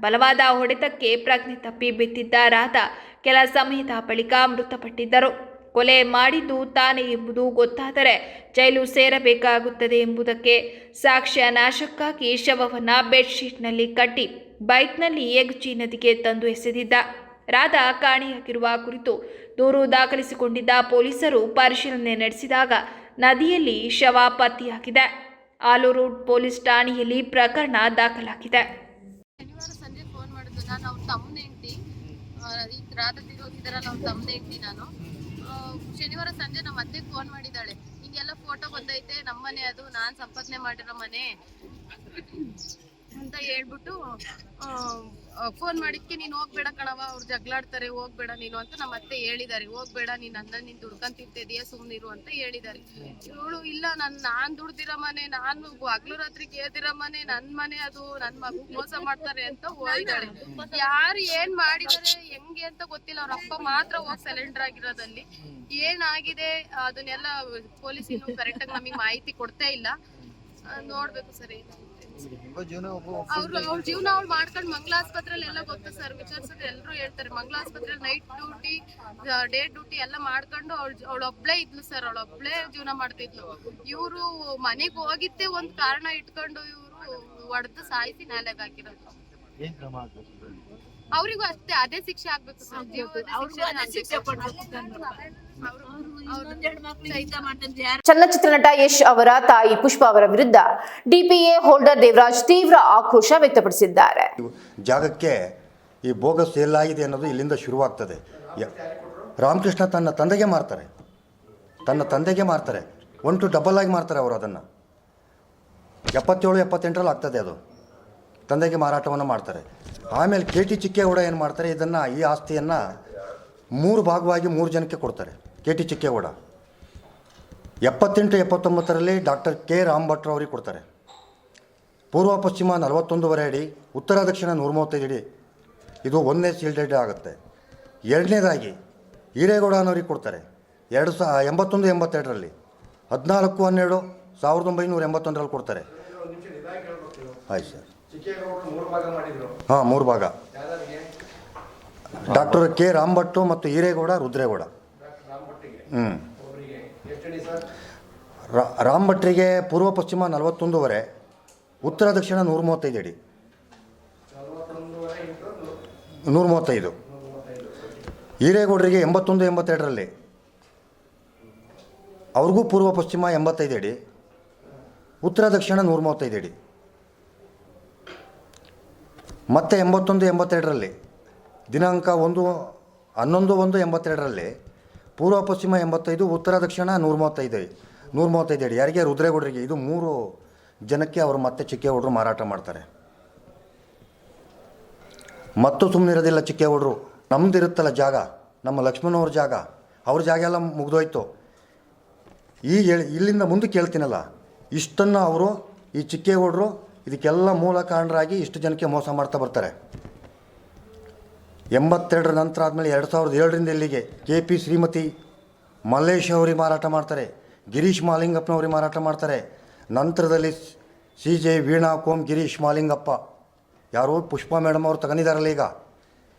ಬಲವಾದ ಹೊಡೆತಕ್ಕೆ ಪ್ರಜ್ಞೆ ತಪ್ಪಿ ಬಿದ್ದಿದ್ದ ರಾಧಾ ಕೆಲ ಸಮಯದ ಬಳಿಕ ಮೃತಪಟ್ಟಿದ್ದರು. ಕೊಲೆ ಮಾಡಿದ್ದು ತಾನೇ ಎಂಬುದು ಗೊತ್ತಾದರೆ ಜೈಲು ಸೇರಬೇಕಾಗುತ್ತದೆ ಎಂಬುದಕ್ಕೆ ಸಾಕ್ಷ್ಯ ನಾಶಕ್ಕಾಗಿ ಶವವನ್ನು ಬೆಡ್ಶೀಟ್ನಲ್ಲಿ ಕಟ್ಟಿ ಬೈಕ್ನಲ್ಲಿ ಯಗಚಿ ನದಿಗೆ ತಂದು ಎಸೆದಿದ್ದ. ರಾಧಾ ಕಾಣೆಯಾಗಿರುವ ಕುರಿತು ದೂರು ದಾಖಲಿಸಿಕೊಂಡಿದ್ದ ಪೊಲೀಸರು ಪರಿಶೀಲನೆ ನಡೆಸಿದಾಗ ನದಿಯಲ್ಲಿ ಶವ ಪತ್ತೆಯಾಗಿದೆ. ಆಲೂರು ಪೊಲೀಸ್ ಠಾಣೆಯಲ್ಲಿ ಪ್ರಕರಣ ದಾಖಲಾಗಿದೆ. ಶನಿವಾರ ಸಂಜೆ ಫೋನ್ ಮಾಡಿದ್ದು, ನಾನು ಅವ್ರ ತಮ್ಮನ ಹೆಂಡತಿ, ಈಗ ರಾಧಾ ತಿರೋಗಿದ್ದಾರಲ್ಲ ಅವ್ರ ತಮ್ಮನ ಹೆಂಡತಿ ನಾನು. ಶನಿವಾರ ಸಂಜೆ ನಮ್ಮ ಅತ್ತೆಗೆ ಫೋನ್ ಮಾಡಿದ್ದಾಳೆ, ಹಿಂಗೆಲ್ಲ ಫೋಟೋ ಬಂದೈತೆ, ನಮ್ಮನೆ ಅದು, ನಾನು ಸಂಪಾದನೆ ಮಾಡಿರೋ ಮನೆ ಅಂತ ಹೇಳ್ಬಿಟ್ಟು ಫೋನ್ ಮಾಡಿದ್ಕೆ ನೀನು ಹೋಗ್ಬೇಡ ಕಣವ, ಅವ್ರು ಜಗಳಾಡ್ತಾರೆ, ಹೋಗ್ಬೇಡ ನೀನು ಅಂತ ನಮ್ಮ ಅತ್ತೆ ಹೇಳಿದಾರೆ. ಹೋಗ್ಬೇಡ, ನೀನ್ ನೀನ್ ದುಡ್ಕೊಂಡ್ ತಿಂತಿದೀಯ, ಸುಮ್ನಿರು ಅಂತ ಹೇಳಿದಾರೆ. ಇವಳು ಇಲ್ಲ, ನಾನ್ ದುಡ್ದಿರೋ ಮನೆ, ನಾನು ಹಗ್ಲು ರಾತ್ರಿ ಕೇಳ್ದಿರೋ ಮನೆ, ನನ್ ಮನೆ ಅದು, ನನ್ ಮಗು ಮೋಸ ಮಾಡ್ತಾರೆ ಅಂತ ಹೋಗಿದ್ದಾಳೆ. ಯಾರು ಏನ್ ಮಾಡಿದಾರೆ ಹೆಂಗೆ ಅಂತ ಗೊತ್ತಿಲ್ಲ. ಅವ್ರ ಅಪ್ಪ ಮಾತ್ರ ಹೋಗಿ ಸರೆಂಡರ್ ಆಗಿರೋದಲ್ಲಿ. ಏನಾಗಿದೆ ಅದನ್ನೆಲ್ಲ ಪೊಲೀಸ್ ಇನ್ನು ಕರೆಕ್ಟ್ ಆಗಿ ನಮಗೆ ಮಾಹಿತಿ ಕೊಡ್ತಾ ಇಲ್ಲ. ನೋಡ್ಬೇಕು ಸರ್ ಏನಾಗುತ್ತೆ. ಅವ್ರ ಜೀವನ ಅವ್ಳು ಮಾಡ್ಕೊಂಡು ಮಂಗ್ಲ ಆಸ್ಪತ್ರೆಯಲ್ಲಿ ಎಲ್ಲ ಗೊತ್ತು ಸರ್, ವಿಚಾರಿಸಿದ್ರೆ ಎಲ್ಲರೂ ಹೇಳ್ತಾರೆ. ಮಂಗ್ಲ ಆಸ್ಪತ್ರೆಯಲ್ಲಿ ನೈಟ್ ಡ್ಯೂಟಿ, ಡೇ ಡ್ಯೂಟಿ ಎಲ್ಲ ಮಾಡ್ಕೊಂಡು ಅವಳೊಬ್ಳೇ ಇದ್ಲು ಸರ್. ಅವಳೊಬ್ಳೇ ಜೀವನ ಮಾಡ್ತಿದ್ಲು. ಇವ್ರು ಮನೆಗ್ ಹೋಗಿದ್ದೆ ಒಂದ್ ಕಾರಣ ಇಟ್ಕೊಂಡು ಇವ್ರು ಹೊಡೆದು ಸಾಯಿಸಿ ನಾಲೆಗೆ ಹಾಕಿರೋದು. ಅವ್ರಿಗೂ ಅಷ್ಟೇ ಅದೇ ಶಿಕ್ಷೆ ಆಗ್ಬೇಕು ಸರ್. ಚಲನಚಿತ್ರ ನಟ ಯಶ್ ಅವರ ತಾಯಿ ಪುಷ್ಪ ಅವರ ವಿರುದ್ಧ ಡಿಪಿಎ ಹೋಲ್ಡರ್ ದೇವರಾಜ್ ತೀವ್ರ ಆಕ್ರೋಶ ವ್ಯಕ್ತಪಡಿಸಿದ್ದಾರೆ. ಜಾಗಕ್ಕೆ ಈ ಬೋಗಸ್ ಎಲ್ಲಾಗಿದೆ ಅನ್ನೋದು ಇಲ್ಲಿಂದ ಶುರುವಾಗ್ತದೆ. ರಾಮಕೃಷ್ಣ ತನ್ನ ತಂದೆಗೆ ಮಾರ್ತಾರೆ, 1 to ಡಬಲ್ ಆಗಿ ಮಾರ್ತಾರೆ ಅವರು. ಅದನ್ನು 77-78ರಲ್ಲಿ ಆಗ್ತದೆ, ಅದು ತಂದೆಗೆ ಮಾರಾಟವನ್ನು ಮಾಡ್ತಾರೆ. ಆಮೇಲೆ KT ಚಿಕ್ಕೇಗೌಡ ಏನು ಮಾಡ್ತಾರೆ, ಈ ಆಸ್ತಿಯನ್ನು 3 ಭಾಗವಾಗಿ 3 ಜನಕ್ಕೆ ಕೊಡ್ತಾರೆ. KT ಚಿಕ್ಕೇಗೌಡ 78-79ರಲ್ಲಿ ಡಾಕ್ಟರ್ K ರಾಮ್ ಭಟ್ರು ಅವರಿಗೆ ಕೊಡ್ತಾರೆ. ಪೂರ್ವ ಪಶ್ಚಿಮ 41.5 ಅಡಿ, ಉತ್ತರ ದಕ್ಷಿಣ 135 ಅಡಿ. ಇದು 1ನೇ ಸೀಲ್ಡೆಡ್ ಆಗುತ್ತೆ. 2ನೇದಾಗಿ ಈರೇಗೌಡ ಅನ್ನೋರಿಗೆ ಕೊಡ್ತಾರೆ 81-82ರಲ್ಲಿ. 14/12/1981ರಲ್ಲಿ ಕೊಡ್ತಾರೆ. ಆಯ್ತು ಸರ್. ಹಾಂ, 3 ಭಾಗ. ಡಾಕ್ಟರ್ K ರಾಮ್ ಭಟ್ರು ಮತ್ತು ಈರೇಗೌಡ, ರುದ್ರೇಗೌಡ. ರಾಮ್ ಭಟ್ರಿಗೆ ಪೂರ್ವ ಪಶ್ಚಿಮ 41.5, ಉತ್ತರ ದಕ್ಷಿಣ 135 ಅಡಿ. 135. ಈರೇಗೌಡರಿಗೆ 81-82ರಲ್ಲಿ, ಅವ್ರಿಗೂ ಪೂರ್ವ ಪಶ್ಚಿಮ 85 ಅಡಿ, ಉತ್ತರ ದಕ್ಷಿಣ 135 ಅಡಿ. ಮತ್ತು 81-82ರಲ್ಲಿ ದಿನಾಂಕ 1/11/82ರಲ್ಲಿ ಪೂರ್ವ ಪಶ್ಚಿಮ 85, ಉತ್ತರ ದಕ್ಷಿಣ 135 ಅಡಿ. ಯಾರಿಗೆ? ರುದ್ರೇಗೌಡರಿಗೆ. ಇದು 3 ಜನಕ್ಕೆ ಅವರು ಮತ್ತೆ ಚಿಕ್ಕೇಗೌಡರು ಮಾರಾಟ ಮಾಡ್ತಾರೆ. ಮತ್ತು ಸುಮ್ಮನಿರೋದಿಲ್ಲ ಚಿಕ್ಕೇಗೌಡರು. ನಮ್ಮದಿರುತ್ತಲ್ಲ ಜಾಗ, ನಮ್ಮ ಲಕ್ಷ್ಮಣವ್ರ ಜಾಗ, ಅವ್ರ ಜಾಗ ಎಲ್ಲ ಮುಗಿದೋಯ್ತು. ಇಲ್ಲಿಂದ ಮುಂದಕ್ಕೆ ಹೇಳ್ತೀನಲ್ಲ, ಇಷ್ಟನ್ನು ಅವರು ಈ ಚಿಕ್ಕೇಗೌಡರು ಇದಕ್ಕೆಲ್ಲ ಮೂಲ ಕಾರಣರಾಗಿ ಇಷ್ಟು ಜನಕ್ಕೆ ಮೋಸ ಮಾಡ್ತಾ ಬರ್ತಾರೆ. 82 ನಂತರ ಆದಮೇಲೆ 2007ರಿಂದ ಇಲ್ಲಿಗೆ KP ಶ್ರೀಮತಿ ಮಲ್ಲೇಶ್ ಅವ್ರಿಗೆ ಮಾರಾಟ ಮಾಡ್ತಾರೆ, ಗಿರೀಶ್ ಮಾಲಿಂಗಪ್ಪನವ್ರಿಗೆ ಮಾರಾಟ ಮಾಡ್ತಾರೆ. ನಂತರದಲ್ಲಿ CJ ವೀಣಾ ಕೋಮ್ ಗಿರೀಶ್ ಮಾಲಿಂಗಪ್ಪ, ಯಾರು ಪುಷ್ಪ ಮೇಡಮ್ ಅವರು ತಗೊಂಡಿದ್ದಾರಲ್ಲ ಈಗ,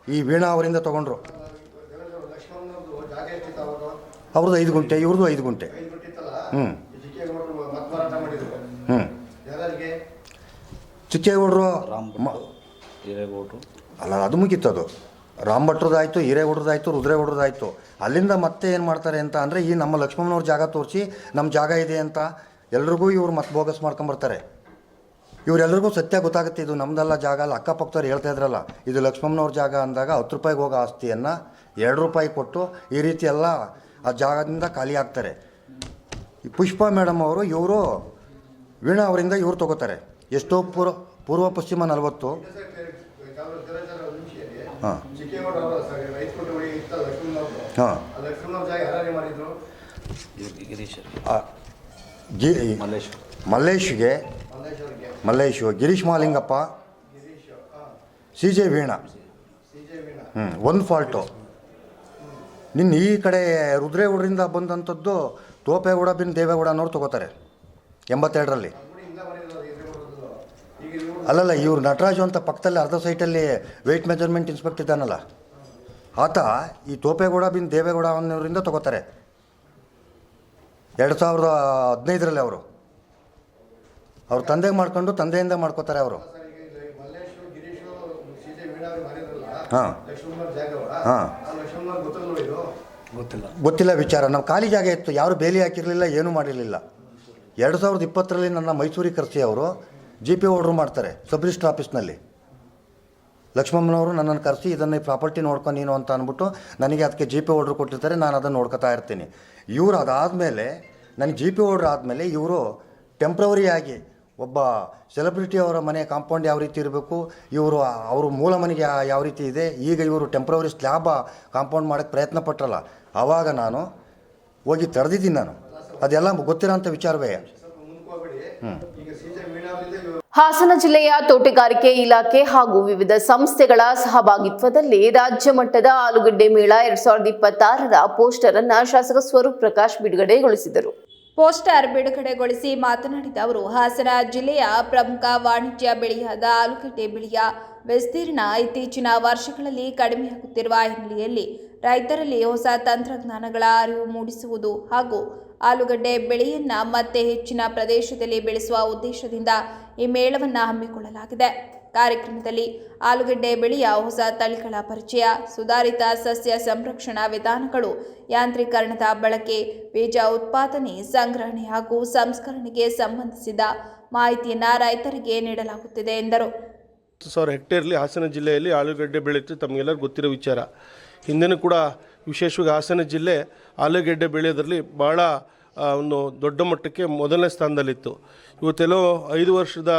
ಈ ವೀಣಾ ಅವರಿಂದ ತೊಗೊಂಡ್ರು. ಅವ್ರದ್ದು 5 ಗುಂಟೆ, ಇವ್ರದ್ದು 5 ಗುಂಟೆ. ಚಿಕ್ಕೇಗೌಡರು ಅಲ್ಲ, ಅದು ಮುಗೀತು. ಅದು ರಾಮ್ ಭಟ್ರದಾಯಿತು, ಹಿರೇಗೌಡ್ರದಾಯಿತು, ರುದ್ರೇಗೌಡ್ರದಾಯಿತು. ಅಲ್ಲಿಂದ ಮತ್ತೆ ಏನು ಮಾಡ್ತಾರೆ ಅಂತ ಅಂದರೆ, ಈ ನಮ್ಮ ಲಕ್ಷ್ಮಣವ್ರ ಜಾಗ ತೋರಿಸಿ ನಮ್ಮ ಜಾಗ ಇದೆ ಅಂತ ಎಲ್ರಿಗೂ ಇವ್ರು ಮತ್ತೆ ಬೋಗಸ್ ಮಾಡ್ಕೊಂಬರ್ತಾರೆ. ಇವರೆಲ್ರಿಗೂ ಸತ್ಯ ಗೊತ್ತಾಗುತ್ತೆ, ಇದು ನಮ್ಮದೆಲ್ಲ ಜಾಗ ಅಲ್ಲ. ಅಕ್ಕಪಕ್ಕದವ್ರು ಹೇಳ್ತಾ ಇದ್ರಲ್ಲ, ಇದು ಲಕ್ಷ್ಮಣವ್ರ ಜಾಗ ಅಂದಾಗ 10 ರೂಪಾಯಿಗೆ ಹೋಗೋ ಆಸ್ತಿಯನ್ನು 2 ರೂಪಾಯಿ ಕೊಟ್ಟು ಈ ರೀತಿ ಎಲ್ಲ ಆ ಜಾಗದಿಂದ ಖಾಲಿ ಆಗ್ತಾರೆ. ಈ ಪುಷ್ಪ ಮೇಡಮ್ ಅವರು, ಇವರು ವೀಣಾ ಅವರಿಂದ ಇವ್ರು ತೊಗೋತಾರೆ. ಎಷ್ಟೋ ಪೂರ್ವ ಪಶ್ಚಿಮ 40. ಹಾಂ ಹಾಂ. ಮಲ್ಲೇಶು, ಗಿರೀಶ್ ಮಾಲಿಂಗಪ್ಪ, CJ ವೀಣಾ. 1 ಫಾಲ್ಟು. ನಿನ್ನ ಈ ಕಡೆ ರುದ್ರೇಗೌಡರಿಂದ ಬಂದಂಥದ್ದು ತೋಪೇಗೌಡ ಬಿನ್ ದೇವೇಗೌಡ ಅನ್ನೋರು ತೊಗೋತಾರೆ 82ರಲ್ಲಿ. ಅಲ್ಲಲ್ಲ, ಇವರು ನಟರಾಜು ಅಂತ ಪಕ್ಕದಲ್ಲಿ ಅರ್ಧ ಸೈಟಲ್ಲಿ ವೆಯ್ಟ್ ಮೆಜರ್ಮೆಂಟ್ ಇನ್ಸ್ಪೆಕ್ಟರ್ ಇದ್ದಾನಲ್ಲ, ಆತ ಈ ತೋಪೇಗೌಡ ಬಿನ್ ದೇವೇಗೌಡ ಅನ್ನೋರಿಂದ ತೊಗೋತಾರೆ 2015ರಲ್ಲಿ. ಅವ್ರ ತಂದೆಗೆ ಮಾಡ್ಕೊಂಡು ತಂದೆಯಿಂದ ಮಾಡ್ಕೋತಾರೆ ಅವರು. ಹಾಂ ಹಾಂ. ಗೊತ್ತಿಲ್ಲ ವಿಚಾರ. ನಾವು ಖಾಲಿ ಜಾಗ ಇತ್ತು, ಯಾರು ಬೇಲಿ ಹಾಕಿರಲಿಲ್ಲ, ಏನೂ ಮಾಡಿರಲಿಲ್ಲ. 2020ರಲ್ಲಿ ನನ್ನ ಮೈಸೂರಿಗೆ ಕರೆಸಿ ಅವರು GP ಆರ್ಡ್ರ್ ಮಾಡ್ತಾರೆ ಸಬ್ ರಿಜಿಸ್ಟ್ರ್ ಆಫೀಸ್ನಲ್ಲಿ. ಲಕ್ಷ್ಮಮ್ಮನವರು ನನ್ನನ್ನು ಕರೆಸಿ ಇದನ್ನು ಪ್ರಾಪರ್ಟಿ ನೋಡ್ಕೊಂಡು ನೀನು ಅಂತ ಅಂದ್ಬಿಟ್ಟು ನನಗೆ ಅದಕ್ಕೆ GP ಆರ್ಡ್ರ್ ಕೊಟ್ಟಿರ್ತಾರೆ. ನಾನು ಅದನ್ನು ನೋಡ್ಕೊತಾ ಇರ್ತೀನಿ. ಇವರು ಅದಾದಮೇಲೆ ನನಗೆ GP ಆರ್ಡ್ರ್ ಆದಮೇಲೆ ಇವರು ಟೆಂಪ್ರವರಿಯಾಗಿ ಒಬ್ಬ ಸೆಲೆಬ್ರಿಟಿ ಅವರ ಮನೆ ಕಾಂಪೌಂಡ್ ಯಾವ ರೀತಿ ಇರಬೇಕು, ಅವರು ಮೂಲ ಮನೆಗೆ ಯಾವ ರೀತಿ ಇದೆ, ಈಗ ಇವರು ಟೆಂಪ್ರವರಿ ಸ್ಲ್ಯಾಬ್ ಕಾಂಪೌಂಡ್ ಮಾಡೋಕ್ಕೆ ಪ್ರಯತ್ನ ಪಟ್ಟರಲ್ಲ, ಆವಾಗ ನಾನು ಹೋಗಿ ತಡೆದಿದ್ದೀನಿ. ನಾನು ಅದೆಲ್ಲ ಗೊತ್ತಿರೋಂಥ ವಿಚಾರವೇ. ಹಾಸನ ಜಿಲ್ಲೆಯ ತೋಟಗಾರಿಕೆ ಇಲಾಖೆ ಹಾಗೂ ವಿವಿಧ ಸಂಸ್ಥೆಗಳ ಸಹಭಾಗಿತ್ವದಲ್ಲಿ ರಾಜ್ಯ ಮಟ್ಟದ ಆಲೂಗಡ್ಡೆ ಮೇಳ 2026ರ ಪೋಸ್ಟರ್ ಅನ್ನು ಶಾಸಕ ಸ್ವರೂಪ್ ಪ್ರಕಾಶ್ ಬಿಡುಗಡೆಗೊಳಿಸಿದರು. ಪೋಸ್ಟರ್ ಬಿಡುಗಡೆಗೊಳಿಸಿ ಮಾತನಾಡಿದ ಅವರು, ಹಾಸನ ಜಿಲ್ಲೆಯ ಪ್ರಮುಖ ವಾಣಿಜ್ಯ ಬೆಳೆಯಾದ ಆಲೂಗಡ್ಡೆ ಬೆಳೆಯ ವಿಸ್ತೀರ್ಣ ಇತ್ತೀಚಿನ ವರ್ಷಗಳಲ್ಲಿ ಕಡಿಮೆಯಾಗುತ್ತಿರುವ ಹಿನ್ನೆಲೆಯಲ್ಲಿ ರೈತರಲ್ಲಿ ಹೊಸ ತಂತ್ರಜ್ಞಾನಗಳ ಅರಿವು ಮೂಡಿಸುವುದು ಹಾಗೂ ಆಲೂಗಡ್ಡೆ ಬೆಳೆಯನ್ನು ಮತ್ತೆ ಹೆಚ್ಚಿನ ಪ್ರದೇಶದಲ್ಲಿ ಬೆಳೆಸುವ ಉದ್ದೇಶದಿಂದ ಈ ಮೇಳವನ್ನು ಹಮ್ಮಿಕೊಳ್ಳಲಾಗಿದೆ. ಕಾರ್ಯಕ್ರಮದಲ್ಲಿ ಆಲೂಗಡ್ಡೆ ಬೆಳೆಯ ಹೊಸ ತಳಿಗಳ ಪರಿಚಯ, ಸುಧಾರಿತ ಸಸ್ಯ ಸಂರಕ್ಷಣಾ ವಿಧಾನಗಳು, ಯಾಂತ್ರೀಕರಣದ ಬಳಕೆ, ಬೀಜ ಉತ್ಪಾದನೆ, ಸಂಗ್ರಹಣೆ ಹಾಗೂ ಸಂಸ್ಕರಣೆಗೆ ಸಂಬಂಧಿಸಿದ ಮಾಹಿತಿಯನ್ನು ರೈತರಿಗೆ ನೀಡಲಾಗುತ್ತಿದೆ ಎಂದರು. 10,000 ಹೆಕ್ಟೇರ್ಲಿ ಹಾಸನ ಜಿಲ್ಲೆಯಲ್ಲಿ ಆಲೂಗಡ್ಡೆ ಬೆಳೆಯುತ್ತೆ ತಮಗೆಲ್ಲರೂ ಗೊತ್ತಿರೋ ವಿಚಾರ. ಹಿಂದೆನೂ ಕೂಡ ವಿಶೇಷವಾಗಿ ಹಾಸನ ಜಿಲ್ಲೆ ಆಲೂಗಡ್ಡೆ ಬೆಳೆಯೋದ್ರಲ್ಲಿ ಭಾಳ ಒಂದು ದೊಡ್ಡ ಮಟ್ಟಕ್ಕೆ ಮೊದಲನೇ ಸ್ಥಾನದಲ್ಲಿತ್ತು. ಇವತ್ತೆಲ್ಲೋ 5 ವರ್ಷದ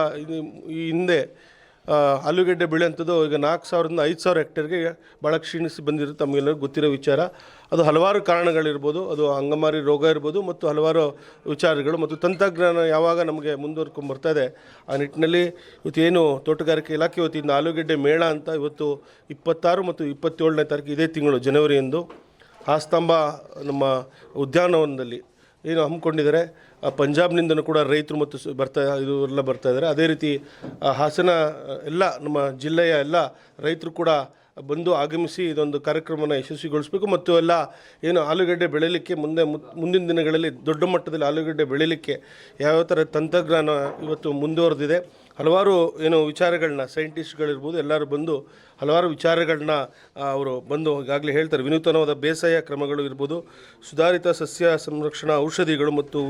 ಈ ಹಿಂದೆ ಆಲೂಗಡ್ಡೆ ಬೆಳೆಯುವಂಥದ್ದು ಈಗ 4,000ರಿಂದ 5,000 ಹೆಕ್ಟೇರ್ಗೆ ಭಾಳ ಕ್ಷೀಣಿಸಿ ಬಂದಿರುತ್ತೆ ತಮಗೆಲ್ಲರಿಗೂ ಗೊತ್ತಿರೋ ವಿಚಾರ. ಅದು ಹಲವಾರು ಕಾರಣಗಳಿರ್ಬೋದು, ಅದು ಅಂಗಮಾರಿ ರೋಗ ಇರ್ಬೋದು ಮತ್ತು ಹಲವಾರು ವಿಚಾರಗಳು ಮತ್ತು ತಂತ್ರಜ್ಞಾನ ಯಾವಾಗ ನಮಗೆ ಮುಂದುವರ್ಕೊಂಡು ಬರ್ತಾ ಇದೆ ಆ ನಿಟ್ಟಿನಲ್ಲಿ ಇವತ್ತೇನು ತೋಟಗಾರಿಕೆ ಇಲಾಖೆ ವತಿಯಿಂದ ಆಲೂಗಡ್ಡೆ ಮೇಳ ಅಂತ ಇವತ್ತು 26 ಮತ್ತು 27ನೇ ತಾರೀಕು ಇದೇ ತಿಂಗಳು ಜನವರಿಯಂದು ಹಾಸ್ತಂಬ ನಮ್ಮ ಉದ್ಯಾನವನದಲ್ಲಿ ಏನು ಹಮ್ಮಿಕೊಂಡಿದ್ದಾರೆ. ಪಂಜಾಬ್ನಿಂದನೂ ಕೂಡ ರೈತರು ಮತ್ತು ಎಲ್ಲ ಬರ್ತಾ ಇದ್ದಾರೆ. ಅದೇ ರೀತಿ ಹಾಸನ ಎಲ್ಲ ನಮ್ಮ ಜಿಲ್ಲೆಯ ಎಲ್ಲ ರೈತರು ಕೂಡ ಬಂದು ಆಗಮಿಸಿ ಇದೊಂದು ಕಾರ್ಯಕ್ರಮವನ್ನು ಯಶಸ್ವಿಗೊಳಿಸಬೇಕು ಮತ್ತು ಎಲ್ಲ ಏನು ಆಲೂಗಡ್ಡೆ ಬೆಳೀಲಿಕ್ಕೆ ಮುಂದಿನ ದಿನಗಳಲ್ಲಿ ದೊಡ್ಡ ಮಟ್ಟದಲ್ಲಿ ಆಲೂಗಡ್ಡೆ ಬೆಳೀಲಿಕ್ಕೆ ಯಾವ ಥರ ತಂತ್ರಜ್ಞಾನ ಇವತ್ತು ಮುಂದುವರೆದಿದೆ. ಹಲವಾರು ಏನು ವಿಚಾರಗಳನ್ನ ಸೈಂಟಿಸ್ಟ್ಗಳಿರ್ಬೋದು ಎಲ್ಲರೂ ಬಂದು ಹಲವಾರು ವಿಚಾರಗಳನ್ನ ಅವರು ಬಂದು ಈಗಾಗಲೇ ಹೇಳ್ತಾರೆ. ವಿನೂತನವಾದ ಬೇಸಾಯ ಕ್ರಮಗಳು ಇರ್ಬೋದು, ಸುಧಾರಿತ ಸಸ್ಯ ಸಂರಕ್ಷಣಾ ಔಷಧಿಗಳು ಮತ್ತು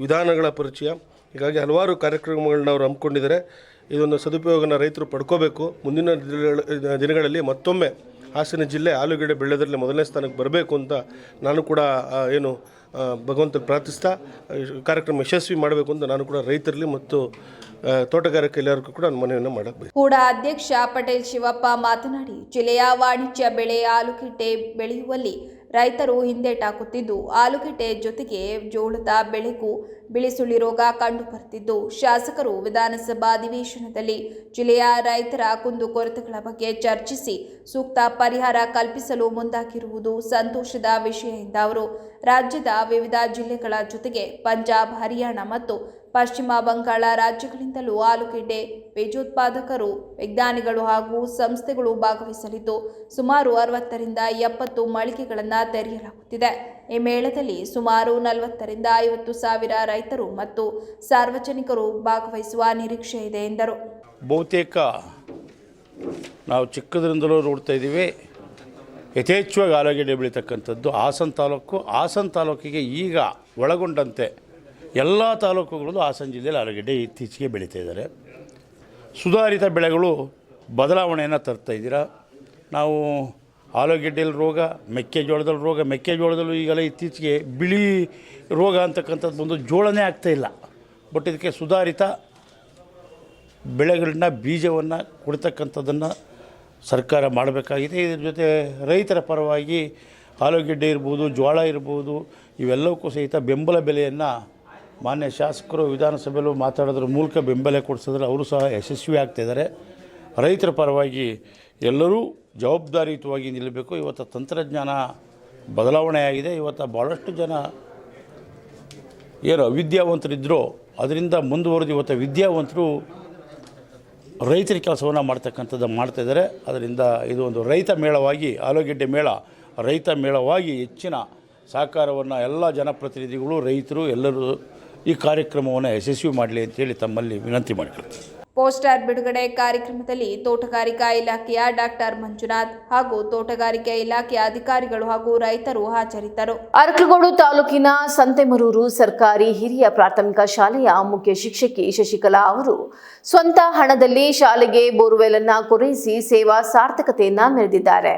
ವಿಧಾನಗಳ ಪರಿಚಯ, ಹೀಗಾಗಿ ಹಲವಾರು ಕಾರ್ಯಕ್ರಮಗಳನ್ನ ಅವರು ಹಮ್ಮಿಕೊಂಡಿದ್ದಾರೆ. ಇದೊಂದು ಸದುಪಯೋಗನ ರೈತರು ಪಡ್ಕೋಬೇಕು. ಮುಂದಿನ ದಿನಗಳಲ್ಲಿ ಮತ್ತೊಮ್ಮೆ ಹಾಸನ ಜಿಲ್ಲೆ ಆಲೂಗಡ್ಡೆ ಬೆಳೆಯೋದ್ರಲ್ಲಿ ಮೊದಲನೇ ಸ್ಥಾನಕ್ಕೆ ಬರಬೇಕು ಅಂತ ನಾನು ಕೂಡ ಏನು ಭಗವಂತ ಪ್ರಾರ್ಥಿಸ್ತಾ ಕಾರ್ಯಕ್ರಮ ಯಶಸ್ವಿ ಮಾಡಬೇಕು ಅಂತ ನಾನು ಕೂಡ ರೈತರಲ್ಲಿ ಮತ್ತು ತೋಟಗಾರಿಕೆ ಎಲ್ಲರಿಗೂ ಕೂಡ ಮನವಿಯನ್ನು ಮಾಡಬೇಕು. ಕೂಡ ಅಧ್ಯಕ್ಷ ಪಟೇಲ್ ಶಿವಪ್ಪ ಮಾತನಾಡಿ, ಜಿಲ್ಲೆಯ ವಾಣಿಜ್ಯ ಬೆಳೆ ಆಲೂಗಡ್ಡೆ ಬೆಳೆಯುವಲ್ಲಿ ರೈತರು ಹಿಂದೇಟಾಕುತ್ತಿದ್ದು, ಆಲೂಗಡ್ಡೆ ಜೊತೆಗೆ ಜೋಳದ ಬೆಳೆಗೂ ಬಿಳಿಸುಳಿ ರೋಗ ಕಂಡುಬರುತ್ತಿದ್ದು, ಶಾಸಕರು ವಿಧಾನಸಭಾ ಅಧಿವೇಶನದಲ್ಲಿ ಜಿಲ್ಲೆಯ ರೈತರ ಕುಂದುಕೊರತೆಗಳ ಬಗ್ಗೆ ಚರ್ಚಿಸಿ ಸೂಕ್ತ ಪರಿಹಾರ ಕಲ್ಪಿಸಲು ಮುಂದಾಗಿರುವುದು ಸಂತೋಷದ ವಿಷಯ ಎಂದ ಅವರು, ರಾಜ್ಯದ ವಿವಿಧ ಜಿಲ್ಲೆಗಳ ಜೊತೆಗೆ ಪಂಜಾಬ್, ಹರಿಯಾಣ ಮತ್ತು ಪಶ್ಚಿಮ ಬಂಗಾಳ ರಾಜ್ಯಗಳಿಂದಲೂ ಆಲೂಗಡ್ಡೆ ಬೀಜೋತ್ಪಾದಕರು, ವಿಜ್ಞಾನಿಗಳು ಹಾಗೂ ಸಂಸ್ಥೆಗಳು ಭಾಗವಹಿಸಲಿದ್ದು, ಸುಮಾರು 60ರಿಂದ 70 ಮಳಿಗೆಗಳನ್ನು ತೆರೆಯಲಾಗುತ್ತಿದೆ. ಈ ಮೇಳದಲ್ಲಿ ಸುಮಾರು 40ರಿಂದ 50 ಸಾವಿರ ರೈತರು ಮತ್ತು ಸಾರ್ವಜನಿಕರು ಭಾಗವಹಿಸುವ ನಿರೀಕ್ಷೆ ಇದೆ ಎಂದರು. ಬಹುತೇಕ ನಾವು ಚಿಕ್ಕದ್ರಿಂದಲೂ ನೋಡ್ತಾ ಇದ್ದೀವಿ, ಯಥೇಚ್ಛವಾಗಿ ಆಲೂಗಡ್ಡೆ ಬೆಳೀತಕ್ಕಂಥದ್ದು ಹಾಸನ ತಾಲೂಕಿಗೆ ಈಗ ಒಳಗೊಂಡಂತೆ ಎಲ್ಲ ತಾಲೂಕುಗಳಲ್ಲೂ ಹಾಸನ ಜಿಲ್ಲೆಯಲ್ಲಿ ಆಲೂಗಡ್ಡೆ ಇತ್ತೀಚೆಗೆ ಬೆಳೀತಾ ಇದ್ದಾರೆ. ಸುಧಾರಿತ ಬೆಳೆಗಳು ಬದಲಾವಣೆಯನ್ನು ತರ್ತಾ ಇದ್ದೀರಾ. ನಾವು ಆಲೂಗಡ್ಡೆಯಲ್ಲಿ ರೋಗ, ಮೆಕ್ಕೆಜೋಳದಲ್ಲೂ ಈಗೆಲ್ಲ ಇತ್ತೀಚೆಗೆ ಬಿಳಿ ರೋಗ ಅಂತಕ್ಕಂಥದ್ದು ಬಂದು ಜೋಳನೇ ಆಗ್ತಾಯಿಲ್ಲ. ಬಟ್ ಇದಕ್ಕೆ ಸುಧಾರಿತ ಬೆಳೆಗಳನ್ನ ಬೀಜವನ್ನು ಕೊಡ್ತಕ್ಕಂಥದ್ದನ್ನು ಸರ್ಕಾರ ಮಾಡಬೇಕಾಗಿದೆ. ಇದ್ರ ಜೊತೆ ರೈತರ ಪರವಾಗಿ ಆಲೂಗಡ್ಡೆ ಇರ್ಬೋದು, ಜೋಳ ಇರ್ಬೋದು, ಇವೆಲ್ಲವಕ್ಕೂ ಸಹಿತ ಬೆಂಬಲ ಬೆಲೆಯನ್ನು ಮಾನ್ಯ ಶಾಸಕರು ವಿಧಾನಸಭೆಯಲ್ಲೂ ಮಾತಾಡೋದ್ರ ಮೂಲಕ ಬೆಂಬಲ ಕೊಡಿಸಿದ್ರೆ ಅವರು ಸಹ ಯಶಸ್ವಿ ಆಗ್ತಾಯಿದ್ದಾರೆ. ರೈತರ ಪರವಾಗಿ ಎಲ್ಲರೂ ಜವಾಬ್ದಾರಿಯುತವಾಗಿ ನಿಲ್ಲಬೇಕು. ಇವತ್ತು ತಂತ್ರಜ್ಞಾನ ಬದಲಾವಣೆ ಆಗಿದೆ. ಇವತ್ತು ಭಾಳಷ್ಟು ಜನ ಏನು ಅವಿದ್ಯಾವಂತರಿದ್ದರೋ ಅದರಿಂದ ಮುಂದುವರೆದು ಇವತ್ತು ವಿದ್ಯಾವಂತರು ರೈತರ ಕೆಲಸವನ್ನು ಮಾಡ್ತಕ್ಕಂಥದ್ದು ಮಾಡ್ತಾಯಿದ್ದಾರೆ. ಅದರಿಂದ ಇದು ಒಂದು ರೈತ ಮೇಳವಾಗಿ, ಆಲೂಗಡ್ಡೆ ಮೇಳ ರೈತ ಮೇಳವಾಗಿ ಹೆಚ್ಚಿನ ಸಹಕಾರವನ್ನು ಎಲ್ಲ ಜನಪ್ರತಿನಿಧಿಗಳು, ರೈತರು ಎಲ್ಲರೂ ಈ ಕಾರ್ಯಕ್ರಮವನ್ನು ಯಶಸ್ವಿ ಮಾಡಲಿ ಅಂತೇಳಿ ತಮ್ಮಲ್ಲಿ ವಿನಂತಿ ಮಾಡಿಕೊಳ್ತೀನಿ. ಪೋಸ್ಟರ್ ಬಿಡುಗಡೆ ಕಾರ್ಯಕ್ರಮದಲ್ಲಿ ತೋಟಗಾರಿಕಾ ಇಲಾಖೆಯ ಡಾಕ್ಟರ್ ಮಂಜುನಾಥ್ ಹಾಗೂ ತೋಟಗಾರಿಕೆ ಇಲಾಖೆಯ ಅಧಿಕಾರಿಗಳು ಹಾಗೂ ರೈತರು ಹಾಜರಿದ್ದರು. ಅರಕಲಗೂಡು ತಾಲೂಕಿನ ಸಂತೆಮರೂರು ಸರ್ಕಾರಿ ಹಿರಿಯ ಪ್ರಾಥಮಿಕ ಶಾಲೆಯ ಮುಖ್ಯ ಶಿಕ್ಷಕಿ ಶಶಿಕಲಾ ಅವರು ಸ್ವಂತ ಹಣದಲ್ಲಿ ಶಾಲೆಗೆ ಬೋರ್ವೆಲ್ ಅನ್ನು ಕೊರೆಯಿಸಿ ಸೇವಾ ಸಾರ್ಥಕತೆಯನ್ನ ಮೆರೆದಿದ್ದಾರೆ.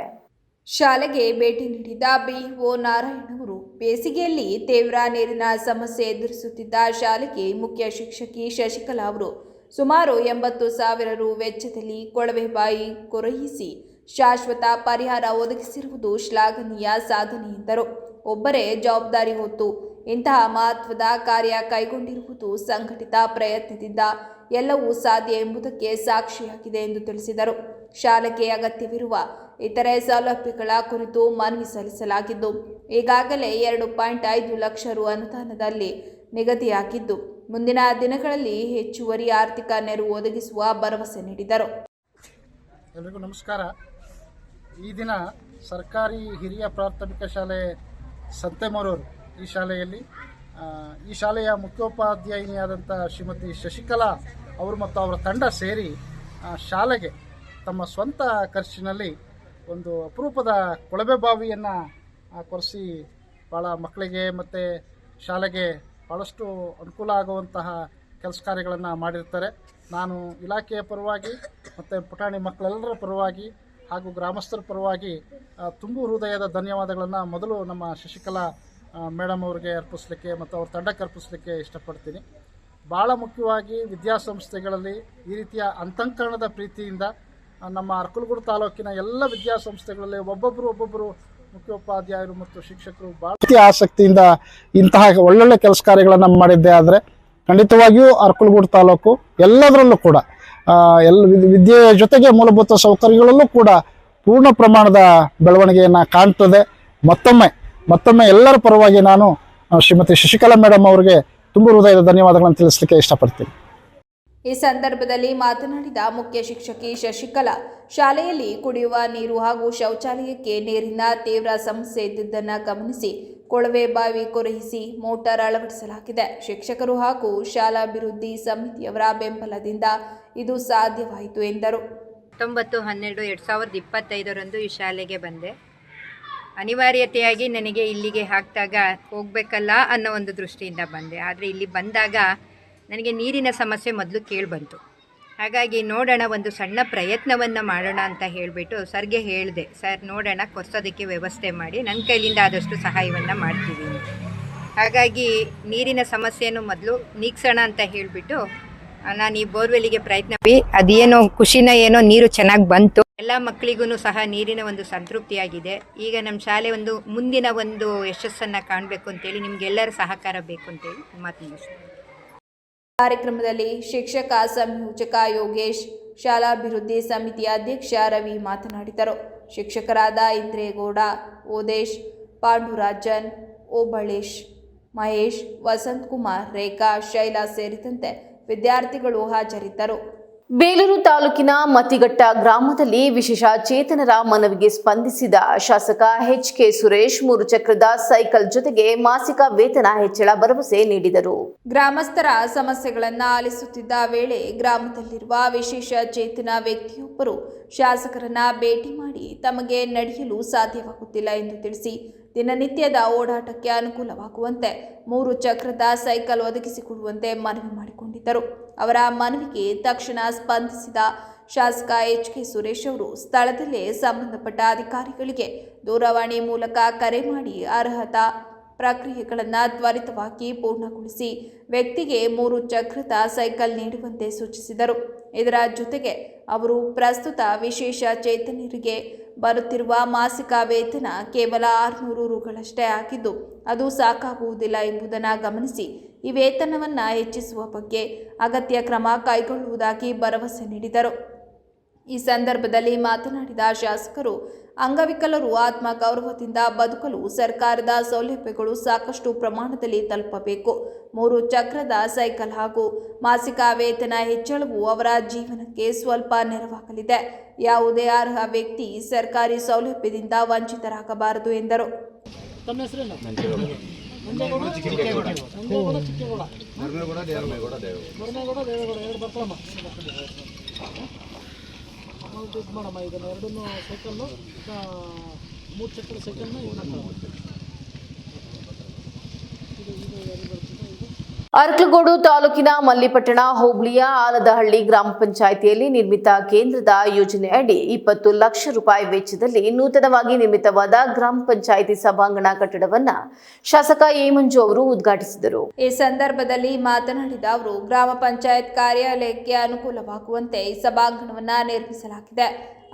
ಶಾಲೆಗೆ ಭೇಟಿ ನೀಡಿದ ಬಿಇಒ ನಾರಾಯಣ್ ಅವರು ಬೇಸಿಗೆಯಲ್ಲಿ ತೀವ್ರ ನೀರಿನ ಸಮಸ್ಯೆ ಎದುರಿಸುತ್ತಿದ್ದ ಶಾಲೆಗೆ ಮುಖ್ಯ ಶಿಕ್ಷಕಿ ಶಶಿಕಲಾ ಅವರು ಸುಮಾರು 80,000 ರು ವೆಚ್ಚದಲ್ಲಿ ಕೊಳವೆ ಬಾವಿ ಕೊರೆಯಿಸಿ ಶಾಶ್ವತ ಪರಿಹಾರ ಒದಗಿಸಿರುವುದು ಶ್ಲಾಘನೀಯ ಸಾಧನೆ ಎಂದರು. ಒಬ್ಬರೇ ಜವಾಬ್ದಾರಿ ಹೊತ್ತು ಇಂತಹ ಮಹತ್ವದ ಕಾರ್ಯ ಕೈಗೊಂಡಿರುವುದು ಸಂಘಟಿತ ಪ್ರಯತ್ನದಿಂದ ಎಲ್ಲವೂ ಸಾಧ್ಯ ಎಂಬುದಕ್ಕೆ ಸಾಕ್ಷಿಯಾಗಿದೆ ಎಂದು ತಿಳಿಸಿದರು. ಶಾಲೆಗೆ ಅಗತ್ಯವಿರುವ ಇತರೆ ಸೌಲಭ್ಯಗಳ ಕುರಿತು ಮನವಿ ಸಲ್ಲಿಸಲಾಗಿದ್ದು ಈಗಾಗಲೇ 2.5 ಲಕ್ಷ ರು ಅನುದಾನದಲ್ಲಿ ನಿಗದಿಯಾಗಿದ್ದು ಮುಂದಿನ ದಿನಗಳಲ್ಲಿ ಹೆಚ್ಚುವರಿ ಆರ್ಥಿಕ ನೆರವು ಒದಗಿಸುವ ಭರವಸೆ ನೀಡಿದರು. ಎಲ್ರಿಗೂ ನಮಸ್ಕಾರ. ಈ ದಿನ ಸರ್ಕಾರಿ ಹಿರಿಯ ಪ್ರಾಥಮಿಕ ಶಾಲೆ ಸಂತೆಮರೂರು ಈ ಶಾಲೆಯ ಮುಖ್ಯೋಪಾಧ್ಯಾಯಿನಿಯಾದಂಥ ಶ್ರೀಮತಿ ಶಶಿಕಲಾ ಅವರು ಮತ್ತು ಅವರ ತಂಡ ಸೇರಿ ಶಾಲೆಗೆ ತಮ್ಮ ಸ್ವಂತ ಖರ್ಚಿನಲ್ಲಿ ಒಂದು ಅಪರೂಪದ ಕೊಳವೆ ಬಾವಿಯನ್ನು ಕೊರೆಸಿ ಭಾಳ ಮಕ್ಕಳಿಗೆ ಮತ್ತು ಶಾಲೆಗೆ ಭಾಳಷ್ಟು ಅನುಕೂಲ ಆಗುವಂತಹ ಕೆಲಸ ಕಾರ್ಯಗಳನ್ನು ಮಾಡಿರ್ತಾರೆ. ನಾನು ಇಲಾಖೆಯ ಪರವಾಗಿ ಮತ್ತು ಪುಟಾಣಿ ಮಕ್ಕಳೆಲ್ಲರ ಪರವಾಗಿ ಹಾಗೂ ಗ್ರಾಮಸ್ಥರ ಪರವಾಗಿ ತುಂಬು ಹೃದಯದ ಧನ್ಯವಾದಗಳನ್ನು ಮೊದಲು ನಮ್ಮ ಶಶಿಕಲಾ ಮೇಡಮ್ ಅವ್ರಿಗೆ ಅರ್ಪಿಸಲಿಕ್ಕೆ ಮತ್ತು ಅವ್ರ ತಂಡಕ್ಕೆ ಅರ್ಪಿಸಲಿಕ್ಕೆ ಇಷ್ಟಪಡ್ತೀನಿ. ಭಾಳ ಮುಖ್ಯವಾಗಿ ವಿದ್ಯಾಸಂಸ್ಥೆಗಳಲ್ಲಿ ಈ ರೀತಿಯ ಅಂತಃಕರಣದ ಪ್ರೀತಿಯಿಂದ ನಮ್ಮ ಅರಕಲಗೂಡು ತಾಲೂಕಿನ ಎಲ್ಲ ವಿದ್ಯಾಸಂಸ್ಥೆಗಳಲ್ಲಿ ಒಬ್ಬೊಬ್ಬರು ಮುಖ್ಯೋಪಾಧ್ಯಾಯರು ಮತ್ತು ಶಿಕ್ಷಕರು ಭಾಳ ಆಸಕ್ತಿಯಿಂದ ಇಂತಹ ಒಳ್ಳೊಳ್ಳೆ ಕೆಲಸ ಕಾರ್ಯಗಳನ್ನು ಮಾಡಿದ್ದೆ ಆದರೆ ಖಂಡಿತವಾಗಿಯೂ ಅರಕಲಗೂಡು ತಾಲೂಕು ಎಲ್ಲದರಲ್ಲೂ ಕೂಡ ವಿದ್ಯೆಯ ಜೊತೆಗೆ ಮೂಲಭೂತ ಸೌಕರ್ಯಗಳಲ್ಲೂ ಕೂಡ ಪೂರ್ಣ ಪ್ರಮಾಣದ ಬೆಳವಣಿಗೆಯನ್ನು ಕಾಣ್ತದೆ. ಮತ್ತೊಮ್ಮೆ ಎಲ್ಲರ ಪರವಾಗಿ ನಾನು ಶ್ರೀಮತಿ ಶಶಿಕಲಾ ಮೇಡಮ್ ಅವರಿಗೆ ತುಂಬ ಹೃದಯದ ಧನ್ಯವಾದಗಳನ್ನು ತಿಳಿಸಲಿಕ್ಕೆ ಇಷ್ಟಪಡ್ತೀನಿ. ಈ ಸಂದರ್ಭದಲ್ಲಿ ಮಾತನಾಡಿದ ಮುಖ್ಯ ಶಿಕ್ಷಕಿ ಶಶಿಕಲಾ, ಶಾಲೆಯಲ್ಲಿ ಕುಡಿಯುವ ನೀರು ಹಾಗೂ ಶೌಚಾಲಯಕ್ಕೆ ನೀರಿನ ತೀವ್ರ ಸಮಸ್ಯೆ ಇದ್ದುದನ್ನು ಗಮನಿಸಿ ಕೊಳವೆ ಬಾವಿ ಕೊರೆಯಿಸಿ ಮೋಟಾರ್ ಅಳವಡಿಸಲಾಗಿದೆ. ಶಿಕ್ಷಕರು ಹಾಗೂ ಶಾಲಾಭಿವೃದ್ಧಿ ಸಮಿತಿಯವರ ಬೆಂಬಲದಿಂದ ಇದು ಸಾಧ್ಯವಾಯಿತು ಎಂದರು. 19/12/2025 ಈ ಶಾಲೆಗೆ ಬಂದೆ. ಅನಿವಾರ್ಯತೆಯಾಗಿ ನನಗೆ ಇಲ್ಲಿಗೆ ಹಾಕಿದಾಗ ಹೋಗಬೇಕಲ್ಲ ಅನ್ನೋ ಒಂದು ದೃಷ್ಟಿಯಿಂದ ಬಂದೆ. ಆದರೆ ಇಲ್ಲಿ ಬಂದಾಗ ನನಗೆ ನೀರಿನ ಸಮಸ್ಯೆ ಮೊದಲು ಕೇಳಿಬಂತು. ಹಾಗಾಗಿ ನೋಡೋಣ, ಒಂದು ಸಣ್ಣ ಪ್ರಯತ್ನವನ್ನು ಮಾಡೋಣ ಅಂತ ಹೇಳಿಬಿಟ್ಟು ಸರ್ಗೆ ಹೇಳಿದೆ, ಸರ್ ನೋಡೋಣ ಕೊರ್ಸೋದಕ್ಕೆ ವ್ಯವಸ್ಥೆ ಮಾಡಿ, ನನ್ನ ಕೈಲಿಂದ ಆದಷ್ಟು ಸಹಾಯವನ್ನು ಮಾಡ್ತೀವಿ. ಹಾಗಾಗಿ ನೀರಿನ ಸಮಸ್ಯೆಯನ್ನು ಮೊದಲು ನೀಗ್ಸೋಣ ಅಂತ ಹೇಳಿಬಿಟ್ಟು ನಾನು ಈ ಬೋರ್ವೆಲ್ಲಿಗೆ ಪ್ರಯತ್ನ ಅದೇನೋ ಖುಷಿನ ಏನೋ ನೀರು ಚೆನ್ನಾಗಿ ಬಂತು. ಎಲ್ಲ ಮಕ್ಕಳಿಗೂ ಸಹ ನೀರಿನ ಒಂದು ಸಂತೃಪ್ತಿಯಾಗಿದೆ. ಈಗ ನಮ್ಮ ಶಾಲೆ ಒಂದು ಮುಂದಿನ ಒಂದು ಯಶಸ್ಸನ್ನು ಕಾಣಬೇಕು ಅಂತೇಳಿ ನಿಮಗೆಲ್ಲರ ಸಹಕಾರ ಬೇಕು ಅಂತೇಳಿ ಮಾತನಾಡಿಸ್ತೀನಿ. ಕಾರ್ಯಕ್ರಮದಲ್ಲಿ ಶಿಕ್ಷಕ ಸಂಯೋಜಕ ಯೋಗೇಶ್, ಶಾಲಾಭಿವೃದ್ಧಿ ಸಮಿತಿ ಅಧ್ಯಕ್ಷ ರವಿ ಮಾತನಾಡಿದರು. ಶಿಕ್ಷಕರಾದ ಇಂದ್ರೇಗೌಡ, ಓದೇಶ್, ಪಾಂಡುರಾಜನ್, ಓಬಳೇಶ್, ಮಹೇಶ್, ವಸಂತ್ ಕುಮಾರ್, ರೇಖಾ, ಶೈಲಾ ಸೇರಿದಂತೆ ವಿದ್ಯಾರ್ಥಿಗಳು ಹಾಜರಿದ್ದರು. ಬೇಲೂರು ತಾಲೂಕಿನ ಮತಿಘಟ್ಟ ಗ್ರಾಮದಲ್ಲಿ ವಿಶೇಷ ಚೇತನರ ಮನವಿಗೆ ಸ್ಪಂದಿಸಿದ ಶಾಸಕ ಎಚ್.ಕೆ. ಸುರೇಶ್ 3 ಚಕ್ರದ ಸೈಕಲ್ ಜೊತೆಗೆ ಮಾಸಿಕ ವೇತನ ಹೆಚ್ಚಳ ಭರವಸೆ ನೀಡಿದರು. ಗ್ರಾಮಸ್ಥರ ಸಮಸ್ಯೆಗಳನ್ನು ಆಲಿಸುತ್ತಿದ್ದ ವೇಳೆ ಗ್ರಾಮದಲ್ಲಿರುವ ವಿಶೇಷ ಚೇತನ ವ್ಯಕ್ತಿಯೊಬ್ಬರು ಶಾಸಕರನ್ನ ಭೇಟಿ ಮಾಡಿ ತಮಗೆ ನಡೆಯಲು ಸಾಧ್ಯವಾಗುತ್ತಿಲ್ಲ ಎಂದು ತಿಳಿಸಿ ದಿನನಿತ್ಯದ ಓಡಾಟಕ್ಕೆ ಅನುಕೂಲವಾಗುವಂತೆ 3 ಚಕ್ರದ ಸೈಕಲ್ ಒದಗಿಸಿಕೊಡುವಂತೆ ಮನವಿ ಮಾಡಿಕೊಂಡಿದ್ದರು. ಅವರ ಮನವಿಗೆ ತಕ್ಷಣ ಸ್ಪಂದಿಸಿದ ಶಾಸಕ ಎಚ್.ಕೆ. ಸುರೇಶ್ ಅವರು ಸ್ಥಳದಲ್ಲೇ ಸಂಬಂಧಪಟ್ಟ ಅಧಿಕಾರಿಗಳಿಗೆ ದೂರವಾಣಿ ಮೂಲಕ ಕರೆ ಮಾಡಿ ಅರ್ಹತಾ ಪ್ರಕ್ರಿಯೆಗಳನ್ನು ತ್ವರಿತವಾಗಿ ಪೂರ್ಣಗೊಳಿಸಿ ವ್ಯಕ್ತಿಗೆ 3 ಚಕ್ರದ ಸೈಕಲ್ ನೀಡುವಂತೆ ಸೂಚಿಸಿದರು. ಇದರ ಜೊತೆಗೆ ಅವರು ಪ್ರಸ್ತುತ ವಿಶೇಷ ಚೇತನರಿಗೆ ಬರುತ್ತಿರುವ ಮಾಸಿಕ ವೇತನ ಕೇವಲ 600 ರುಗಳಷ್ಟೇ ಆಗಿದ್ದು ಅದು ಸಾಕಾಗುವುದಿಲ್ಲ ಎಂಬುದನ್ನು ಗಮನಿಸಿ ಈ ವೇತನವನ್ನು ಹೆಚ್ಚಿಸುವ ಬಗ್ಗೆ ಅಗತ್ಯ ಕ್ರಮ ಕೈಗೊಳ್ಳುವುದಾಗಿ ಭರವಸೆ ನೀಡಿದರು. ಈ ಸಂದರ್ಭದಲ್ಲಿ ಮಾತನಾಡಿದ ಶಾಸಕರು, ಅಂಗವಿಕಲರು ಆತ್ಮಗೌರವದಿಂದ ಬದುಕಲು ಸರ್ಕಾರದ ಸೌಲಭ್ಯಗಳು ಸಾಕಷ್ಟು ಪ್ರಮಾಣದಲ್ಲಿ ತಲುಪಬೇಕು. 3 ಚಕ್ರದ ಸೈಕಲ್ ಹಾಗೂ ಮಾಸಿಕ ವೇತನ ಹೆಚ್ಚಳವು ಅವರ ಜೀವನಕ್ಕೆ ಸ್ವಲ್ಪ ನೆರವಾಗಲಿದೆ. ಯಾವುದೇ ಅರ್ಹ ವ್ಯಕ್ತಿ ಸರ್ಕಾರಿ ಸೌಲಭ್ಯದಿಂದ ವಂಚಿತರಾಗಬಾರದು ಎಂದರು. ಮಾಡಮ್ಮ ಇದನ್ನು ಎರಡನ್ನೂ ಸೈಕಲ್ಲು 3 ಚಕ್ರ ಸೈಕಲ್ನ ಇದು ಅರಕಲಗೂಡು ತಾಲೂಕಿನ ಮಲ್ಲಿಪಟ್ಟಣ ಹೋಬಳಿಯ ಆಲದಹಳ್ಳಿ ಗ್ರಾಮ ಪಂಚಾಯಿತಿಯಲ್ಲಿ ನಿರ್ಮಿತ ಕೇಂದ್ರದ ಯೋಜನೆ ಅಡಿ 20 ಲಕ್ಷ ರೂಪಾಯಿ ವೆಚ್ಚದಲ್ಲಿ ನೂತನವಾಗಿ ನಿರ್ಮಿತವಾದ ಗ್ರಾಮ ಪಂಚಾಯಿತಿ ಸಭಾಂಗಣ ಕಟ್ಟಡವನ್ನು ಶಾಸಕ ಎ ಮಂಜು ಅವರು ಉದ್ಘಾಟಿಸಿದರು. ಈ ಸಂದರ್ಭದಲ್ಲಿ ಮಾತನಾಡಿದ ಅವರು ಗ್ರಾಮ ಪಂಚಾಯತ್ ಕಾರ್ಯಾಲಯಕ್ಕೆ ಅನುಕೂಲವಾಗುವಂತೆ ಈ ಸಭಾಂಗಣವನ್ನು ನಿರ್ಮಿಸಲಾಗಿದೆ.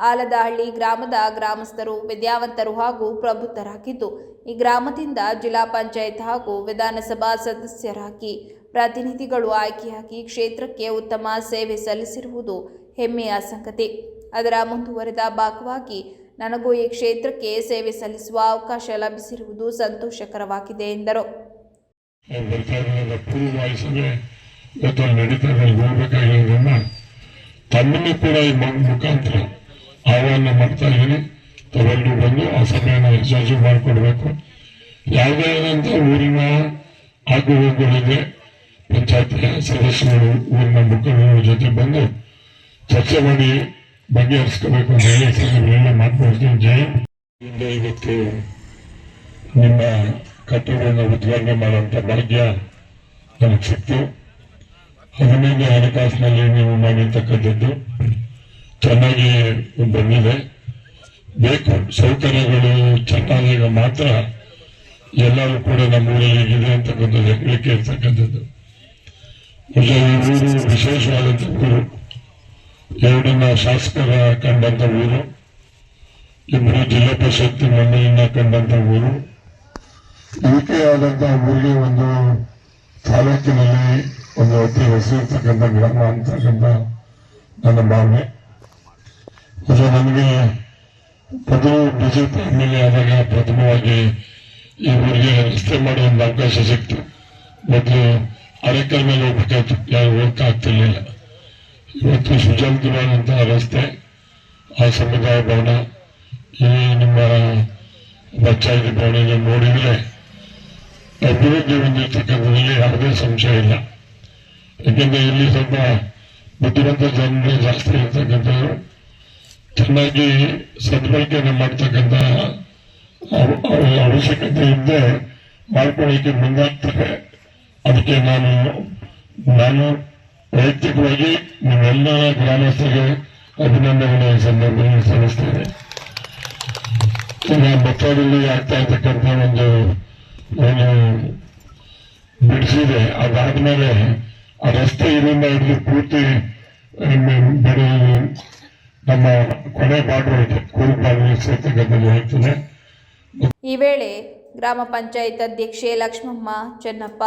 ಆಲದಹಳ್ಳಿ ಗ್ರಾಮದ ಗ್ರಾಮಸ್ಥರು ವಿದ್ಯಾವಂತರು ಹಾಗೂ ಪ್ರಬುದ್ಧರಾಗಿದ್ದು ಈ ಗ್ರಾಮದಿಂದ ಜಿಲ್ಲಾ ಪಂಚಾಯತ್ ಹಾಗೂ ವಿಧಾನಸಭಾ ಸದಸ್ಯರಾಗಿ ಪ್ರತಿನಿಧಿಗಳು ಆಯ್ಕೆಯಾಗಿ ಕ್ಷೇತ್ರಕ್ಕೆ ಉತ್ತಮ ಸೇವೆ ಸಲ್ಲಿಸಿರುವುದು ಹೆಮ್ಮೆಯ ಸಂಗತಿ. ಅದರ ಮುಂದುವರೆದ ಭಾಗವಾಗಿ ನನಗೂ ಈ ಕ್ಷೇತ್ರಕ್ಕೆ ಸೇವೆ ಸಲ್ಲಿಸುವ ಅವಕಾಶ ಲಭಿಸಿರುವುದು ಸಂತೋಷಕರವಾಗಿದೆ ಎಂದರು. ತಮ್ಮನ್ನು ಕೂಡ ಈ ಮುಖಾಂತರ ಆಹ್ವಾನ ಮಾಡ್ತಾ ಇದ್ದೀನಿ. ತಾವೆಲ್ಲರೂ ಬಂದು ಆ ಸಭೆಯನ್ನು ಯಶಸ್ವಿ ಮಾಡಿಕೊಡ್ಬೇಕು. ಯಾವುದೇ ಆದಂಥ ಊರಿನ ಆಗು ಹೋಗುಗಳಿದೆ ಪಂಚಾಯತ್ ಸದಸ್ಯರು ಊರಿನ ಮುಖಂಡರ ಜೊತೆ ಬಂದು ಚರ್ಚೆ ಮಾಡಿ ಬಗೆಹರಿಸ್ಕೋಬೇಕು ಅಂತ ಹೇಳಿ ಸಭೆಗಳೆಲ್ಲ ಮಾಡ್ಕೊಳ್ತೀನಿ. ಜಯಂತ ಇವತ್ತು ನಿಮ್ಮ ಕಟ್ಟಡವನ್ನು ಉದ್ಘಾಟನೆ ಮಾಡುವಂಥ ಭಾಗ್ಯ ನಮಗೆ ಸಿಕ್ತು. 15ನೇ ಹಣಕಾಸಿನಲ್ಲಿ ನೀವು ಮಾಡಿರ್ತಕ್ಕಂಥದ್ದು ಚೆನ್ನಾಗಿ ಬಂದಿದೆ. ಬೇಕು ಸೌಕರ್ಯಗಳು ಚೆನ್ನಾದಾಗ ಮಾತ್ರ ಎಲ್ಲರೂ ಕೂಡ ನಮ್ಮ ಊರಲ್ಲಿ ಇದೆ ಅಂತಕ್ಕಂಥದ್ದು ಹೆಗ್ಗಳಿಕೆ ಇರ್ತಕ್ಕಂಥದ್ದು. ಊರು ವಿಶೇಷವಾದಂಥ ಊರು, ಎರಡನ್ನ ಶಾಸಕರ ಕಂಡಂಥ ಊರು, ಇಬ್ಬರು ಜಿಲ್ಲಾ ಪರಿಷತ್ ಮಂಡಳಿಯನ್ನ ಕಂಡಂಥ ಊರು. ಇದಕ್ಕೆ ಆದಂತಹ ಊರಿಗೆ ಒಂದು ತಾಲೂಕಿನಲ್ಲಿ ಒಂದು ಅತಿ ಹೆಸರಿರ್ತಕ್ಕಂಥ ಗ್ರಾಮ ಅಂತಕ್ಕಂಥ ನನ್ನ ಭಾವನೆ. ನನಗೆ ಮೊದಲು ಬಿಜೆಪಿ ಎಮ್ಎಲ್ಎ ಆದಾಗ ಪ್ರಥಮವಾಗಿ ಈ ಊರಿಗೆ ರಸ್ತೆ ಮಾಡೋ ಒಂದು ಅವಕಾಶ ಸಿಕ್ತು. ಮೊದಲು ಅರೆಕಲ್ ಮೇಲೆ ಹೋಗ್ಬೇಕಾಯ್ತು, ಯಾರು ಹೋಗ್ತಾ ಆಗ್ತಿರ್ಲಿಲ್ಲ. ಇವತ್ತು ಸುಜಾತವಾದಂತಹ ರಸ್ತೆ, ಆ ಸಮುದಾಯ ಭವನ, ಈ ನಿಮ್ಮ ಪಂಚಾಯತಿ ಭವನ ನೋಡಿದರೆ ಅಭಿವೃದ್ಧಿ ಹೊಂದಿರ್ತಕ್ಕಂಥದ್ರಲ್ಲಿ ಯಾವುದೇ ಸಂಶಯ ಇಲ್ಲ. ಯಾಕೆಂದ್ರೆ ಇಲ್ಲಿ ಸ್ವಲ್ಪ ಬುದ್ಧಿವಂತ ಜನರೇ ಜಾಸ್ತಿ ಇರ್ತಕ್ಕಂಥವ್ರು, ಚೆನ್ನಾಗಿ ಸದ್ಬಳಕೆಯನ್ನು ಮಾಡ್ತಕ್ಕಂಥ ಅವಶ್ಯಕತೆ ಇದ್ದೇ ಮಾಡ್ಕೊಳ್ಳಿಕ್ಕೆ ಮುಂದಾಗ್ತಾರೆ. ಅದಕ್ಕೆ ನಾನು ವೈಯಕ್ತಿಕವಾಗಿ ನೀವೆಲ್ಲ ಗ್ರಾಮಸ್ಥರಿಗೆ ಅಭಿನಂದನೆ ಸಂದರ್ಭದಲ್ಲಿ ಸಲ್ಲಿಸ್ತೇನೆ. ಈಗ ಮಕ್ಕಳಲ್ಲಿ ಆಗ್ತಾ ಇರ್ತಕ್ಕಂಥ ಒಂದು ಬಿಡಿಸಿದೆ. ಅದಾದ್ಮೇಲೆ ಆ ರಸ್ತೆ ಇಲ್ಲಿಂದ ಹಿಡಿದು ಪೂರ್ತಿ ಬರೀ ನಮ್ಮ ಕೊನೆ ಬಾರ್ಡರ್ ಇದೆ, ಕೂರ್ಪಾಗಿ ಸೇರ್ತಕ್ಕಂಥದ್ದು ಆಗ್ತದೆ. ಈ ವೇಳೆ ಗ್ರಾಮ ಪಂಚಾಯತ್ ಅಧ್ಯಕ್ಷೆ ಲಕ್ಷ್ಮಮ್ಮ, ಚೆನ್ನಪ್ಪ,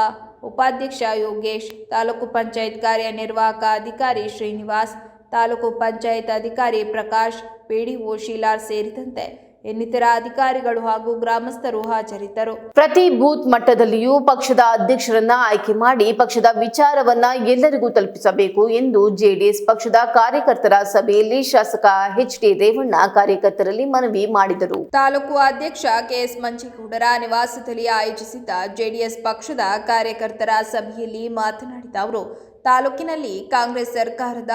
ಉಪಾಧ್ಯಕ್ಷ ಯೋಗೇಶ್, ತಾಲೂಕು ಪಂಚಾಯತ್ ಕಾರ್ಯನಿರ್ವಾಹಕ ಅಧಿಕಾರಿ ಶ್ರೀನಿವಾಸ್, ತಾಲೂಕು ಪಂಚಾಯತ್ ಅಧಿಕಾರಿ ಪ್ರಕಾಶ್, ಪಿಡಿಒ ಶೀಲಾರ್ ಸೇರಿದಂತೆ ಇನ್ನಿತರ ಅಧಿಕಾರಿಗಳು ಹಾಗೂ ಗ್ರಾಮಸ್ಥರು ಹಾಜರಿದ್ದರು. ಪ್ರತಿ ಬೂತ್ ಮಟ್ಟದಲ್ಲಿಯೂ ಪಕ್ಷದ ಅಧ್ಯಕ್ಷರನ್ನ ಆಯ್ಕೆ ಮಾಡಿ ಪಕ್ಷದ ವಿಚಾರವನ್ನ ಎಲ್ಲರಿಗೂ ತಲುಪಿಸಬೇಕು ಎಂದು ಜೆಡಿಎಸ್ ಪಕ್ಷದ ಕಾರ್ಯಕರ್ತರ ಸಭೆಯಲ್ಲಿ ಶಾಸಕ ಎಚ್.ಡಿ. ರೇವಣ್ಣ ಕಾರ್ಯಕರ್ತರಲ್ಲಿ ಮನವಿ ಮಾಡಿದರು. ತಾಲೂಕು ಅಧ್ಯಕ್ಷ ಕೆಎಸ್ ಮಂಜೇಗೌಡರ ನಿವಾಸದಲ್ಲಿ ಆಯೋಜಿಸಿದ್ದ ಜೆಡಿಎಸ್ ಪಕ್ಷದ ಕಾರ್ಯಕರ್ತರ ಸಭೆಯಲ್ಲಿ ಮಾತನಾಡಿದ ಅವರು, ತಾಲೂಕಿನಲ್ಲಿ ಕಾಂಗ್ರೆಸ್ ಸರ್ಕಾರದ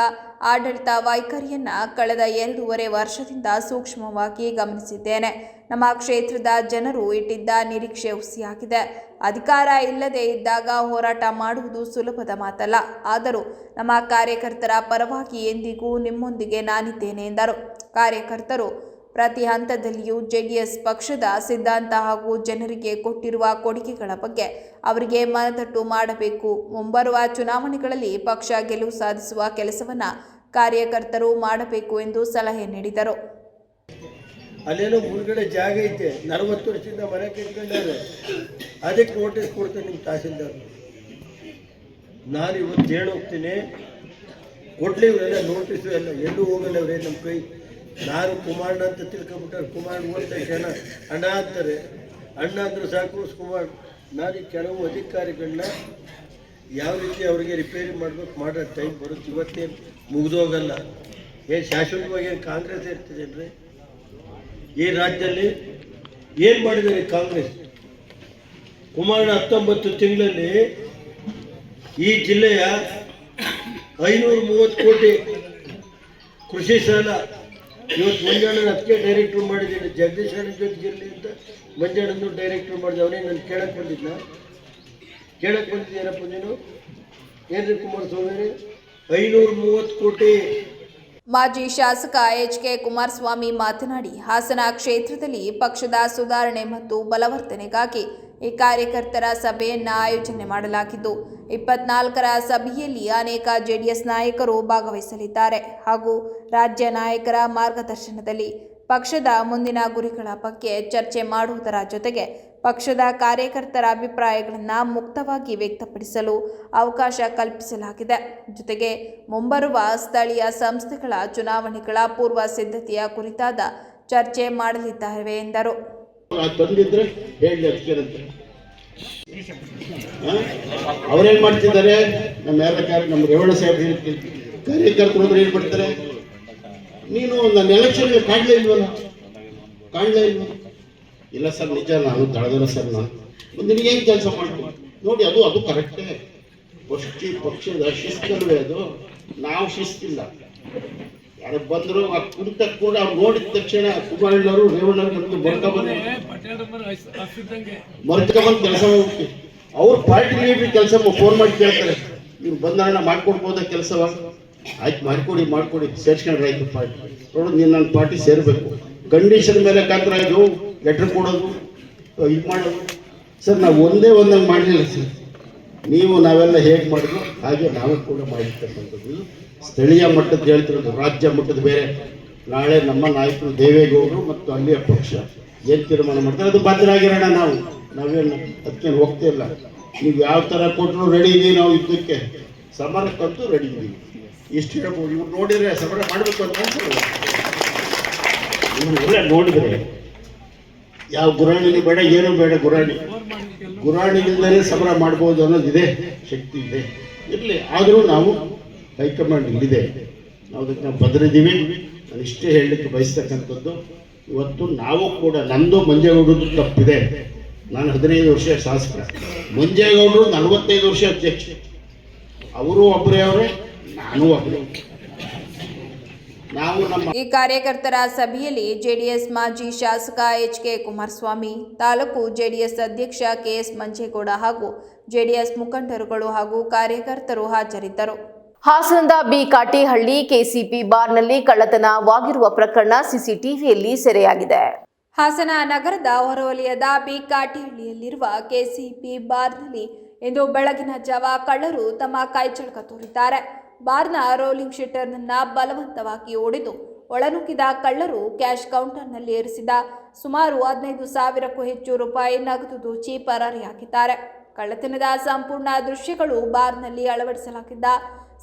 ಆಡಳಿತ ವೈಖರಿಯನ್ನ ಕಳೆದ 2.5 ವರ್ಷದಿಂದ ಸೂಕ್ಷ್ಮವಾಗಿ ಗಮನಿಸಿದ್ದೇನೆ. ನಮ್ಮ ಕ್ಷೇತ್ರದ ಜನರು ಇಟ್ಟಿದ್ದ ನಿರೀಕ್ಷೆ ಹುಸಿಯಾಗಿದೆ. ಅಧಿಕಾರ ಇಲ್ಲದೆ ಇದ್ದಾಗ ಹೋರಾಟ ಮಾಡುವುದು ಸುಲಭದ ಮಾತಲ್ಲ. ಆದರೂ ನಮ್ಮ ಕಾರ್ಯಕರ್ತರ ಪರವಾಗಿ ಎಂದಿಗೂ ನಿಮ್ಮೊಂದಿಗೆ ನಾನಿದ್ದೇನೆ ಎಂದರು. ಕಾರ್ಯಕರ್ತರು ಪ್ರತಿ ಹಂತದಲ್ಲಿಯೂ ಜೆಡಿಎಸ್ ಪಕ್ಷದ ಸಿದ್ಧಾಂತ ಹಾಗೂ ಜನರಿಗೆ ಕೊಟ್ಟಿರುವ ಕೊಡುಗೆಗಳ ಬಗ್ಗೆ ಅವರಿಗೆ ಮನದಟ್ಟು ಮಾಡಬೇಕು. ಮುಂಬರುವ ಚುನಾವಣೆಗಳಲ್ಲಿ ಪಕ್ಷ ಗೆಲುವು ಸಾಧಿಸುವ ಕೆಲಸವನ್ನು ಕಾರ್ಯಕರ್ತರು ಮಾಡಬೇಕು ಎಂದು ಸಲಹೆ ನೀಡಿದರು. ಅಲ್ಲೇನೋ ಮುಳುಗಡೆ ಜಾಗ ಐತೆ, 40 ವರ್ಷದಿಂದ ಮನೆ ಕಟ್ಕೊಂಡಾರೆ, ಅದಕ್ಕೆ ನೋಟಿಸ್ ಕೊಡ್ತೀನಿ ನಿಮ್ಮ ತಹಸೀಲ್ದಾರ್. ನಾನು ಇವತ್ತು ಹೇಳೋಗ್ತೀನಿ, ಕೊಡ್ಲಿ ಇವರೆಲ್ಲ ನೋಟಿಸು ಎಲ್ಲ, ಎಲ್ಲೂ ಹೋಗಲ್ಲ ಅವರೇ ನಮ್ಮ ಕೈ. ನಾನು ಕುಮಾರಣ್ಣ ಅಂತ ತಿಳ್ಕೊಬಿಟ್ಟಾರೆ. ಕುಮಾರ್ ಹೋದ ತಕ್ಷಣ ಅಣ್ಣ ಅಂತಾರೆ, ಅಣ್ಣ ಅಂದ್ರೆ ಸಾಕು ಕುಮಾರ್. ನಾನು ಕೆಲವು ಅಧಿಕಾರಿಗಳನ್ನ ಯಾವ ರೀತಿ ಅವರಿಗೆ ರಿಪೇರಿ ಮಾಡ್ಬೇಕು ಮಾಡೋ ಟೈಮ್ ಬರುತ್ತೆ. ಇವತ್ತೇನು ಮುಗಿದೋಗಲ್ಲ. ಏನು ಶಾಶ್ವತವಾಗಿ ಏನು ಕಾಂಗ್ರೆಸ್ ಇರ್ತಿದೇನ್ರಿ ಈ ರಾಜ್ಯದಲ್ಲಿ? ಏನು ಮಾಡಿದ್ದಾರೆ ಕಾಂಗ್ರೆಸ್? ಕುಮಾರಣ್ಣ 19 ತಿಂಗಳಲ್ಲಿ ಈ ಜಿಲ್ಲೆಯ 530 ಕೋಟಿ ಕೃಷಿ ಸಾಲ ಇವತ್ತು ಮಂಜಣ್ಣನ ಅದಕ್ಕೆ ಡೈರೆಕ್ಟ್ರು ಮಾಡಿದ್ದೀನಿ. ಜಗದೀಶ್ ಅಣ್ಣ ಜೊತೆಗಿರಲಿ ಅಂತ ಮಂಜಣ್ಣನ್ನು ಡೈರೆಕ್ಟ್ರು ಮಾಡಿದೆ. ಅವನೇ ನಾನು ಕೇಳಕ್ಕೆ ಬಂದಿದ್ದ. ಕೇಳಕ್ಕೆ ಬಂದಿದ್ದೀರಪ್ಪ ನೀನು? ಏನ್ರಿ ಕುಮಾರಸ್ವಾಮಿ 530 ಕೋಟಿ. ಮಾಜಿ ಶಾಸಕ ಎಚ್.ಕೆ. ಕುಮಾರಸ್ವಾಮಿ ಮಾತನಾಡಿ, ಹಾಸನ ಕ್ಷೇತ್ರದಲ್ಲಿ ಪಕ್ಷದ ಸುಧಾರಣೆ ಮತ್ತು ಬಲವರ್ಧನೆಗಾಗಿ ಈ ಕಾರ್ಯಕರ್ತರ ಸಭೆಯನ್ನು ಆಯೋಜನೆ ಮಾಡಲಾಗಿದ್ದು 24ರ ಸಭೆಯಲ್ಲಿ ಅನೇಕ ಜೆಡಿಎಸ್ ನಾಯಕರು ಭಾಗವಹಿಸಲಿದ್ದಾರೆ ಹಾಗೂ ರಾಜ್ಯ ನಾಯಕರ ಮಾರ್ಗದರ್ಶನದಲ್ಲಿ ಪಕ್ಷದ ಮುಂದಿನ ಗುರಿಗಳ ಬಗ್ಗೆ ಚರ್ಚೆ ಮಾಡುವುದರ ಜೊತೆಗೆ ಪಕ್ಷದ ಕಾರ್ಯಕರ್ತರ ಅಭಿಪ್ರಾಯಗಳನ್ನು ಮುಕ್ತವಾಗಿ ವ್ಯಕ್ತಪಡಿಸಲು ಅವಕಾಶ ಕಲ್ಪಿಸಲಾಗಿದೆ. ಜೊತೆಗೆ ಮುಂಬರುವ ಸ್ಥಳೀಯ ಸಂಸ್ಥೆಗಳ ಚುನಾವಣೆಗಳ ಪೂರ್ವ ಸಿದ್ಧತೆಯ ಕುರಿತಾದ ಚರ್ಚೆ ಮಾಡಲಿದ್ದಾರೆ ಎಂದರು. ತಂದಿದ್ರೆ ಹೇಳಿ ಅದಕ್ಕೇನಂತೆ. ಅವ್ರೇನ್ ಮಾಡ್ತಿದ್ದಾರೆ? ನಮ್ಮ ರೇವಣ್ಣ ಸಾಹೇಬ್ ಕಾರ್ಯಕರ್ತರು ಅಂದ್ರೆ ಏನ್ ಮಾಡ್ತಾರೆ? ನೀನು ನನ್ನ ಎಲೆಕ್ಷನ್ ಕಾಣಲೇ ಇಲ್ವಲ್ಲ? ಇಲ್ಲ ಸರ್, ನಿಜ, ನಾನು ತಳೆದಲ್ಲ ಸರ್. ನಾನು ನಿನಗೇನು ಕೆಲಸ ಮಾಡ್ತೀನಿ ನೋಡಿ, ಅದು ಕರೆಕ್ಟೇ. ಪಕ್ಷದ ಶಿಸ್ತಲ್ವೇ ಅದು. ನಾವು ಶಿಸ್ತಿಲ್ಲ. ಯಾರು ಬಂದ್ರು ಕುಂತ ಕೂಡ ಅವ್ರು ನೋಡಿದ ತಕ್ಷಣ ಕುಮಾರಣ್ಣವರು ರೇವಣ್ಣವ್ರಿಗೆ ಮರ್ತ್ಕೊಂಡ್ಬಂದು ಕೆಲಸ ಹೋಗ್ತೀವಿ. ಅವ್ರ ಪಾರ್ಟಿ ಲೀಡರ್ ಕೆಲಸ ಫೋನ್ ಮಾಡಿ ಕೇಳ್ತಾರೆ, ಇವ್ರು ಬಂದಣ್ಣ ಮಾಡ್ಕೊಡ್ಬೋದ ಕೆಲಸವ? ಆಯ್ತು, ಮಾಡ್ಕೊಡಿ ಸೇರ್ಸ್ಕೊಂಡ್ರಾಯ್ತು ಪಾರ್ಟಿ. ನೋಡೋದು, ನೀನು ನನ್ನ ಪಾರ್ಟಿ ಸೇರಬೇಕು. ಕಂಡೀಷನ್ ಮೇಲೆ ಕಾತ್ರ ಇದು ಲೆಟ್ರ್ ಕೊಡೋದು, ಇದು ಮಾಡೋದು. ಸರ್, ನಾವು ಒಂದಂಗೆ ಮಾಡಲಿಲ್ಲ ಸರ್. ನಾವೆಲ್ಲ ಹೇಗೆ ಮಾಡಿದ್ವು ಹಾಗೆ ನಾವು ಕೂಡ ಮಾಡಿರ್ತಕ್ಕಂಥದ್ದು. ಸ್ಥಳೀಯ ಮಟ್ಟದ ಹೇಳ್ತಿರೋದು, ರಾಜ್ಯ ಮಟ್ಟದ ಬೇರೆ. ನಾಳೆ ನಮ್ಮ ನಾಯಕರು ದೇವೇಗೌಡರು ಮತ್ತು ಅಲ್ಲಿಯ ಪಕ್ಷ ಏನು ತೀರ್ಮಾನ ಮಾಡ್ತಾರೆ ಅದು ಬದ್ಧರಾಗಿರೋಣ. ನಾವೇನು ಅದಕ್ಕೇನು ಹೋಗ್ತಿಲ್ಲ. ನೀವು ಯಾವ ಥರ ಕೊಟ್ಟರು ರೆಡಿ ಇದೀವಿ. ನಾವು ಯುದ್ಧಕ್ಕೆ ಸಮರಕ್ಕಂತೂ ರೆಡಿ ಇದ್ದೀವಿ. ಇಷ್ಟು ಹೇಳ್ಬೋದು. ಇವ್ರು ನೋಡಿದರೆ ಸಮರ ಮಾಡಬೇಕು ಅಂತ ಅನ್ಸಲ್ಲ. ಇವರೆಲ್ಲ ನೋಡಿದರೆ ಯಾವ ಗುರಾಣಿಲಿ ಬೇಡ, ಏನೂ ಬೇಡ. ಗುರಾಣಿಗಿಂದಲೇ ಸಮರ ಮಾಡ್ಬೋದು ಅನ್ನೋದಿದೆ, ಶಕ್ತಿ ಇದೆ. ಇರಲಿ, ಆದರೂ ನಾವು ಹೈಕಮಾಂಡ್ ಇಲ್ಲಿದೆ, ನಾವು ಅದಕ್ಕೆ ಬದ್ರಿದ್ದೀವಿ. ನಾನು ಇಷ್ಟೇ ಹೇಳಲಿಕ್ಕೆ ಬಯಸ್ತಕ್ಕಂಥದ್ದು, ಇವತ್ತು ನಾವು ಕೂಡ ನಮ್ಮದು ಮಂಜೇಗೌಡರದ್ದು ತಪ್ಪಿದೆ. ನಾನು 15 ವರ್ಷ ಶಾಸಕ, ಮಂಜೇಗೌಡರು 45 ವರ್ಷ ಅಧ್ಯಕ್ಷ. ಅವರು ಒಬ್ಬರೇ ಅವರೇ, ನಾನು ಒಬ್ಬರೇ. ಈ ಕಾರ್ಯಕರ್ತರ ಸಭೆಯಲ್ಲಿ ಜೆಡಿಎಸ್ ಮಾಜಿ ಶಾಸಕ ಎಚ್.ಕೆ. ಕುಮಾರಸ್ವಾಮಿ, ತಾಲೂಕು ಜೆಡಿಎಸ್ ಅಧ್ಯಕ್ಷ ಕೆ.ಎಸ್. ಮಂಜೇಗೌಡ ಹಾಗೂ ಜೆಡಿಎಸ್ ಮುಖಂಡರುಗಳು ಹಾಗೂ ಕಾರ್ಯಕರ್ತರು ಹಾಜರಿದ್ದರು. ಹಾಸನದ ಬಿ ಕಾಟಿಹಳ್ಳಿ ಕೆಸಿಪಿ ಬಾರ್ನಲ್ಲಿ ಕಳ್ಳತನವಾಗಿರುವ ಪ್ರಕರಣ ಸಿಸಿಟಿವಿಯಲ್ಲಿ ಸೆರೆಯಾಗಿದೆ. ಹಾಸನ ನಗರದ ಹೊರವಲಯದ ಬಿ ಕಾಟಿಹಳ್ಳಿಯಲ್ಲಿರುವ ಕೆಸಿಪಿ ಬಾರ್ನಲ್ಲಿ ಇಂದು ಬೆಳಗಿನ ಜಾವ ಕಳ್ಳರು ತಮ್ಮ ಕೈಚಳಕ ತೋರಿದ್ದಾರೆ. ಬಾರ್ನ ರೋಲಿಂಗ್ ಶಟರ್ನನ್ನ ಬಲವಂತವಾಗಿ ಒಡೆದು ಒಳನುಗ್ಗಿದ ಕಳ್ಳರು ಕ್ಯಾಶ್ ಕೌಂಟರ್ನಲ್ಲಿ ಇರಿಸಿದ ಸುಮಾರು 15,000ಕ್ಕೂ ಹೆಚ್ಚು ರೂಪಾಯಿ ನಗದು ದೋಚಿ ಪರಾರಿಯಾಗಿದ್ದಾರೆ. ಕಳ್ಳತನದ ಸಂಪೂರ್ಣ ದೃಶ್ಯಗಳು ಬಾರ್ನಲ್ಲಿ ಅಳವಡಿಸಲಾಗಿದ್ದ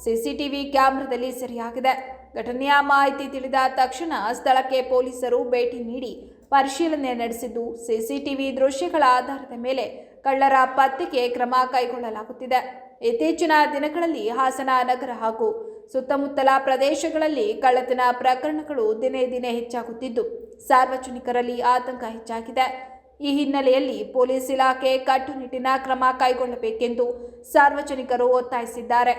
ಸಿಸಿಟಿವಿ ಕ್ಯಾಮೆರಾದಲ್ಲಿ ಸೆರೆಯಾಗಿದೆ. ಘಟನೆಯ ಮಾಹಿತಿ ತಿಳಿದ ತಕ್ಷಣ ಸ್ಥಳಕ್ಕೆ ಪೊಲೀಸರು ಭೇಟಿ ನೀಡಿ ಪರಿಶೀಲನೆ ನಡೆಸಿದ್ದು, ಸಿಸಿಟಿವಿ ದೃಶ್ಯಗಳ ಆಧಾರದ ಮೇಲೆ ಕಳ್ಳರ ಪತ್ತೆಗೆ ಕ್ರಮ ಕೈಗೊಳ್ಳಲಾಗುತ್ತಿದೆ. ಇತ್ತೀಚಿನ ದಿನಗಳಲ್ಲಿ ಹಾಸನ ನಗರ ಹಾಗೂ ಸುತ್ತಮುತ್ತಲ ಪ್ರದೇಶಗಳಲ್ಲಿ ಕಳ್ಳತನ ಪ್ರಕರಣಗಳು ದಿನೇ ದಿನೇ ಹೆಚ್ಚಾಗುತ್ತಿದ್ದು ಸಾರ್ವಜನಿಕರಲ್ಲಿ ಆತಂಕ ಹೆಚ್ಚಾಗಿದೆ. ಈ ಹಿನ್ನೆಲೆಯಲ್ಲಿ ಪೊಲೀಸ್ ಇಲಾಖೆ ಕಟ್ಟುನಿಟ್ಟಿನ ಕ್ರಮ ಕೈಗೊಳ್ಳಬೇಕೆಂದು ಸಾರ್ವಜನಿಕರು ಒತ್ತಾಯಿಸಿದ್ದಾರೆ.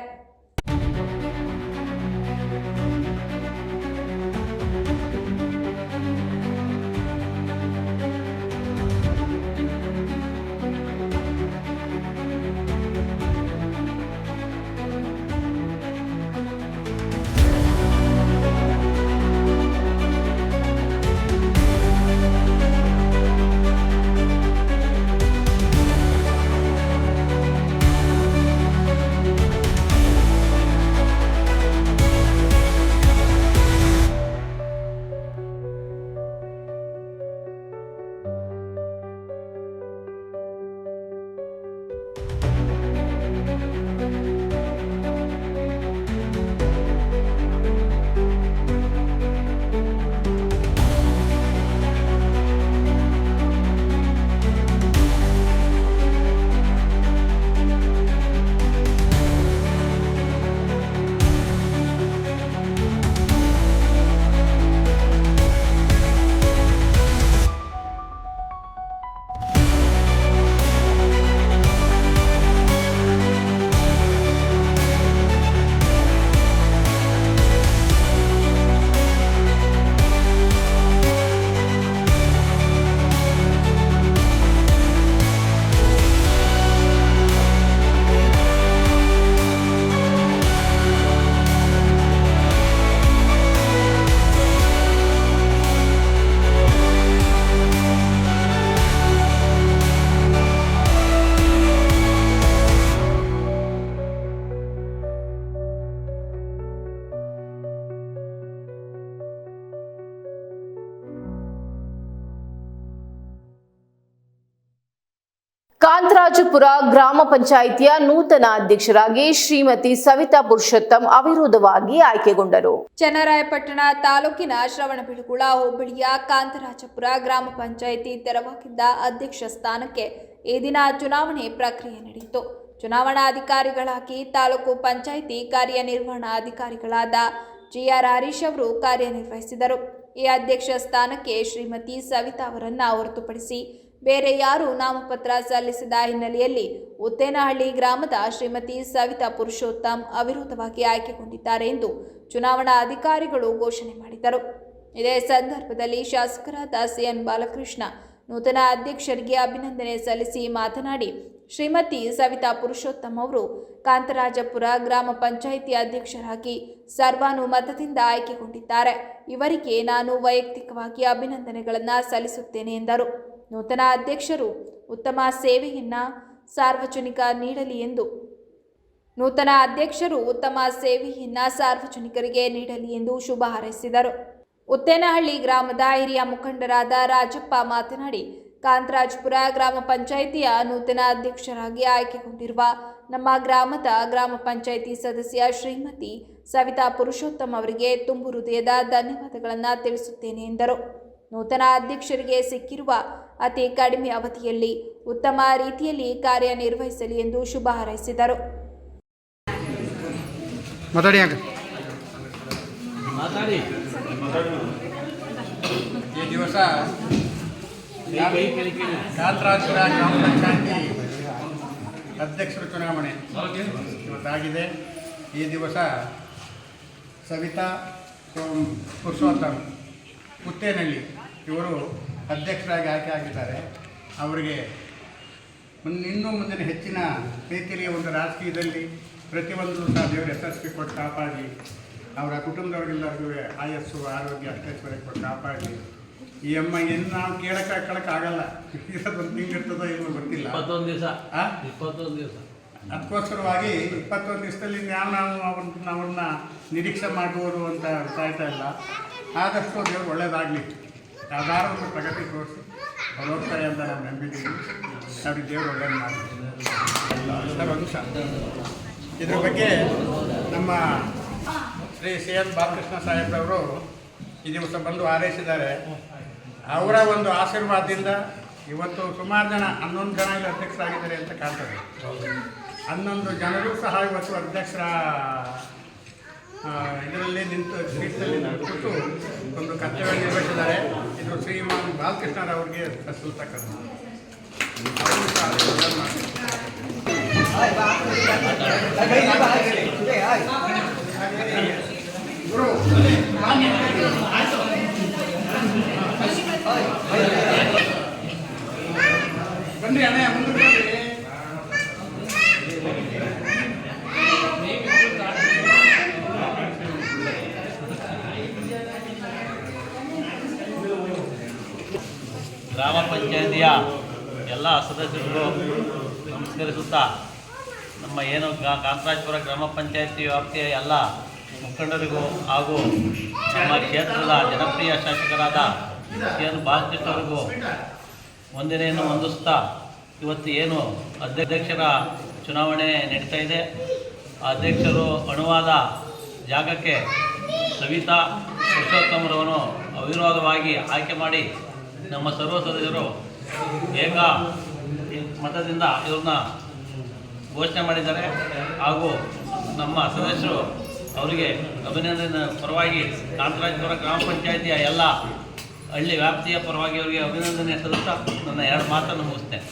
ಕಾಂತರಾಜಪುರ ಗ್ರಾಮ ಪಂಚಾಯಿತಿಯ ನೂತನ ಅಧ್ಯಕ್ಷರಾಗಿ ಶ್ರೀಮತಿ ಸವಿತಾ ಪುರುಷೋತ್ತಮ್ ಅವಿರೋಧವಾಗಿ ಆಯ್ಕೆಗೊಂಡರು. ಚನ್ನರಾಯಪಟ್ಟಣ ತಾಲೂಕಿನ ಶ್ರವಣಬೆಳಗೊಳ ಹೋಬಳಿಯ ಕಾಂತರಾಜಪುರ ಗ್ರಾಮ ಪಂಚಾಯಿತಿ ತೆರವಾಗಿದ್ದ ಅಧ್ಯಕ್ಷ ಸ್ಥಾನಕ್ಕೆ ಈ ದಿನ ಚುನಾವಣೆ ಪ್ರಕ್ರಿಯೆ ನಡೆಯಿತು. ಚುನಾವಣಾಧಿಕಾರಿಗಳಾಗಿ ತಾಲೂಕು ಪಂಚಾಯಿತಿ ಕಾರ್ಯನಿರ್ವಹಣಾಧಿಕಾರಿಗಳಾದ ಜಿಆರ್ ಹರೀಶ್ ಅವರು ಕಾರ್ಯನಿರ್ವಹಿಸಿದರು. ಈ ಅಧ್ಯಕ್ಷ ಸ್ಥಾನಕ್ಕೆ ಶ್ರೀಮತಿ ಸವಿತಾ ಅವರನ್ನು ಹೊರತುಪಡಿಸಿ ಬೇರೆ ಯಾರೂ ನಾಮಪತ್ರ ಸಲ್ಲಿಸಿದ ಹಿನ್ನೆಲೆಯಲ್ಲಿ ಉತ್ತೇನಹಳ್ಳಿ ಗ್ರಾಮದ ಶ್ರೀಮತಿ ಸವಿತಾ ಪುರುಷೋತ್ತಮ್ ಅವಿರೋಧವಾಗಿ ಆಯ್ಕೆಗೊಂಡಿದ್ದಾರೆ ಎಂದು ಚುನಾವಣಾ ಅಧಿಕಾರಿಗಳು ಘೋಷಣೆ ಮಾಡಿದರು. ಇದೇ ಸಂದರ್ಭದಲ್ಲಿ ಶಾಸಕರಾದ ಸಿಎನ್ ಬಾಲಕೃಷ್ಣ ನೂತನ ಅಧ್ಯಕ್ಷರಿಗೆ ಅಭಿನಂದನೆ ಸಲ್ಲಿಸಿ ಮಾತನಾಡಿ, ಶ್ರೀಮತಿ ಸವಿತಾ ಪುರುಷೋತ್ತಮ್ ಅವರು ಕಾಂತರಾಜಪುರ ಗ್ರಾಮ ಪಂಚಾಯಿತಿ ಅಧ್ಯಕ್ಷರಾಗಿ ಸರ್ವಾನುಮತದಿಂದ ಆಯ್ಕೆಗೊಂಡಿದ್ದಾರೆ. ಇವರಿಗೆ ನಾನು ವೈಯಕ್ತಿಕವಾಗಿ ಅಭಿನಂದನೆಗಳನ್ನು ಸಲ್ಲಿಸುತ್ತೇನೆ ಎಂದರು. ನೂತನ ಅಧ್ಯಕ್ಷರು ಉತ್ತಮ ಸೇವೆಯನ್ನು ಸಾರ್ವಜನಿಕರಿಗೆ ನೀಡಲಿ ಎಂದು ಶುಭ ಹಾರೈಸಿದರು. ಉತ್ತೇನಹಳ್ಳಿ ಗ್ರಾಮದ ಹಿರಿಯ ಮುಖಂಡರಾದ ರಾಜಪ್ಪ ಮಾತನಾಡಿ, ಕಾಂತರಾಜಪುರ ಗ್ರಾಮ ಪಂಚಾಯಿತಿಯ ನೂತನ ಅಧ್ಯಕ್ಷರಾಗಿ ಆಯ್ಕೆಗೊಂಡಿರುವ ನಮ್ಮ ಗ್ರಾಮದ ಗ್ರಾಮ ಪಂಚಾಯಿತಿ ಸದಸ್ಯ ಶ್ರೀಮತಿ ಸವಿತಾ ಪುರುಷೋತ್ತಮ್ ಅವರಿಗೆ ತುಂಬು ಹೃದಯದ ಧನ್ಯವಾದಗಳನ್ನು ತಿಳಿಸುತ್ತೇನೆ ಎಂದರು. ನೂತನ ಅಧ್ಯಕ್ಷರಿಗೆ ಸಿಕ್ಕಿರುವ ಅತಿ ಕಡಿಮೆ ಅವಧಿಯಲ್ಲಿ ಉತ್ತಮ ರೀತಿಯಲ್ಲಿ ಕಾರ್ಯನಿರ್ವಹಿಸಲಿ ಎಂದು ಶುಭ ಹಾರೈಸಿದರು. ಈ ದಿವಸ ಕಾಂತರಾಜಪುರ ಗ್ರಾಮ ಪಂಚಾಯಿತಿ ಅಧ್ಯಕ್ಷರ ಚುನಾವಣೆ ಇವತ್ತಾಗಿದೆ. ಈ ದಿವಸ ಸವಿತಾ ಪುರುಷೋತ್ತಮ್ ಉತ್ತೇನಹಳ್ಳಿ ಇವರು ಅಧ್ಯಕ್ಷರಾಗಿ ಆಯ್ಕೆ ಆಗಿದ್ದಾರೆ. ಅವರಿಗೆ ಇನ್ನೂ ಮುಂದಿನ ಹೆಚ್ಚಿನ ರೀತಿಯಲ್ಲಿ ಒಂದು ರಾಜಕೀಯದಲ್ಲಿ ಪ್ರತಿಯೊಂದು ಸಹ ದೇವರು ಯಶಸ್ವಿ ಕೊಟ್ಟು ಕಾಪಾಡಲಿ. ಅವರ ಕುಟುಂಬದವರಿಗೆಲ್ಲರಿಗೂ ಆಯಸ್ಸು ಆರೋಗ್ಯ ಅಷ್ಟೈಶ್ವರ್ಯ ಕೊಟ್ಟು ಕಾಪಾಡಲಿ. ಈ ಅಮ್ಮ ಏನು ನಾವು ಕೇಳಕ್ಕಾಗಲ್ಲ, ಇರೋದು ಒಂದು ತಿಂಗಳಿರ್ತದೋ ಏನೋ ಗೊತ್ತಿಲ್ಲ. 21 ದಿವಸ ಅದಕ್ಕೋಸ್ಕರವಾಗಿ 21 ದಿವಸದಲ್ಲಿ ನಾವು ಅವ್ರನ್ನ ನಿರೀಕ್ಷೆ ಮಾಡ್ಬೋದು ಅಂತ ಗೊತ್ತಾಯ್ತಾ ಇಲ್ಲ. ಆದಷ್ಟು ದೇವರು ಒಳ್ಳೇದಾಗಲಿ, ಯಾವ್ದಾರು ಒಂದು ಪ್ರಗತಿ ತೋರಿಸಿ ಅವ್ರು ಹೋಗ್ತಾರೆ ಅಂತ ನಾವು ನಂಬಿದ್ದೀವಿ. ಅವ್ರಿಗೆ ದೇವರು ಒಳ್ಳೇದು ಮಾಡಿ ವಂಶ. ಇದ್ರ ಬಗ್ಗೆ ನಮ್ಮ ಶ್ರೀ ಸಿಎನ್ ಬಾಲಕೃಷ್ಣ ಸಾಹೇಬ್ರವರು ಈ ದಿವಸ ಬಂದು ಹಾರೈಸಿದ್ದಾರೆ. ಅವರ ಒಂದು ಆಶೀರ್ವಾದದಿಂದ ಇವತ್ತು ಸುಮಾರು ಜನ 11 ಜನ ಇಲ್ಲಿ ಅಧ್ಯಕ್ಷರಾಗಿದ್ದಾರೆ ಅಂತ ಕಾಣ್ತದೆ. 11 ಜನರು ಸಹ ಇವತ್ತು ಅಧ್ಯಕ್ಷರ ಇದರಲ್ಲಿ ಸೀಟಲ್ಲಿ ಕೂತು ಒಂದು ಕರ್ತವ್ಯ ನಿರ್ವಹಿಸಿದ್ದಾರೆ. ಇದು ಶ್ರೀಮಾನ್ ಬಾಲಕೃಷ್ಣರವರಿಗೆ ಸಲ್ಲಿಸತಕ್ಕಂಥದ್ದು. ಅವರು ಸಹ ಗುರು ಬನ್ನಿ ಅಣ್ಣ ಮುಂದೆ ಗ್ರಾಮ ಪಂಚಾಯಿತಿಯ ಎಲ್ಲ ಸದಸ್ಯರಿಗೂ ನಮಸ್ಕರಿಸುತ್ತಾ, ನಮ್ಮ ಏನು ಕಾಂತರಾಜಪುರ ಗ್ರಾಮ ಪಂಚಾಯಿತಿ ವ್ಯಾಪ್ತಿಯ ಎಲ್ಲ ಮುಖಂಡರಿಗೂ ಹಾಗೂ ನಮ್ಮ ಕ್ಷೇತ್ರದ ಜನಪ್ರಿಯ ಶಾಸಕರಾದ ಸಿಎನ್ ಬಾಲಕೃಷ್ಣ ಅವರಿಗೂ ವಂದನೆಯನ್ನು ಹೊಂದಿಸ್ತಾ, ಇವತ್ತು ಏನು ಅಧ್ಯಕ್ಷರ ಚುನಾವಣೆ ನಡೀತಾ ಇದೆ, ಆ ಅಧ್ಯಕ್ಷರು ಅನುವಾದ ಜಾಗಕ್ಕೆ ಸವಿತಾ ಪುರುಷೋತ್ತಮರವನ್ನು ಅವಿರೋಧವಾಗಿ ಆಯ್ಕೆ ಮಾಡಿ ನಮ್ಮ ಸರ್ವ ಸದಸ್ಯರು ಏಕ ಮತದಿಂದ ಇವ್ರನ್ನ ಘೋಷಣೆ ಮಾಡಿದ್ದಾರೆ. ಹಾಗೂ ನಮ್ಮ ಸದಸ್ಯರು ಅವರಿಗೆ ಅಭಿನಂದನೆ ಪರವಾಗಿ ಕಾಂತರಾಜಪುರ ಗ್ರಾಮ ಪಂಚಾಯಿತಿಯ ಎಲ್ಲ ಹಳ್ಳಿ ವ್ಯಾಪ್ತಿಯ ಪರವಾಗಿ ಅವರಿಗೆ ಅಭಿನಂದನೆ ಸಲ್ಲಿಸ್ತಾ ನನ್ನ 2 ಮಾತನ್ನು ಮುಗಿಸ್ತೇನೆ.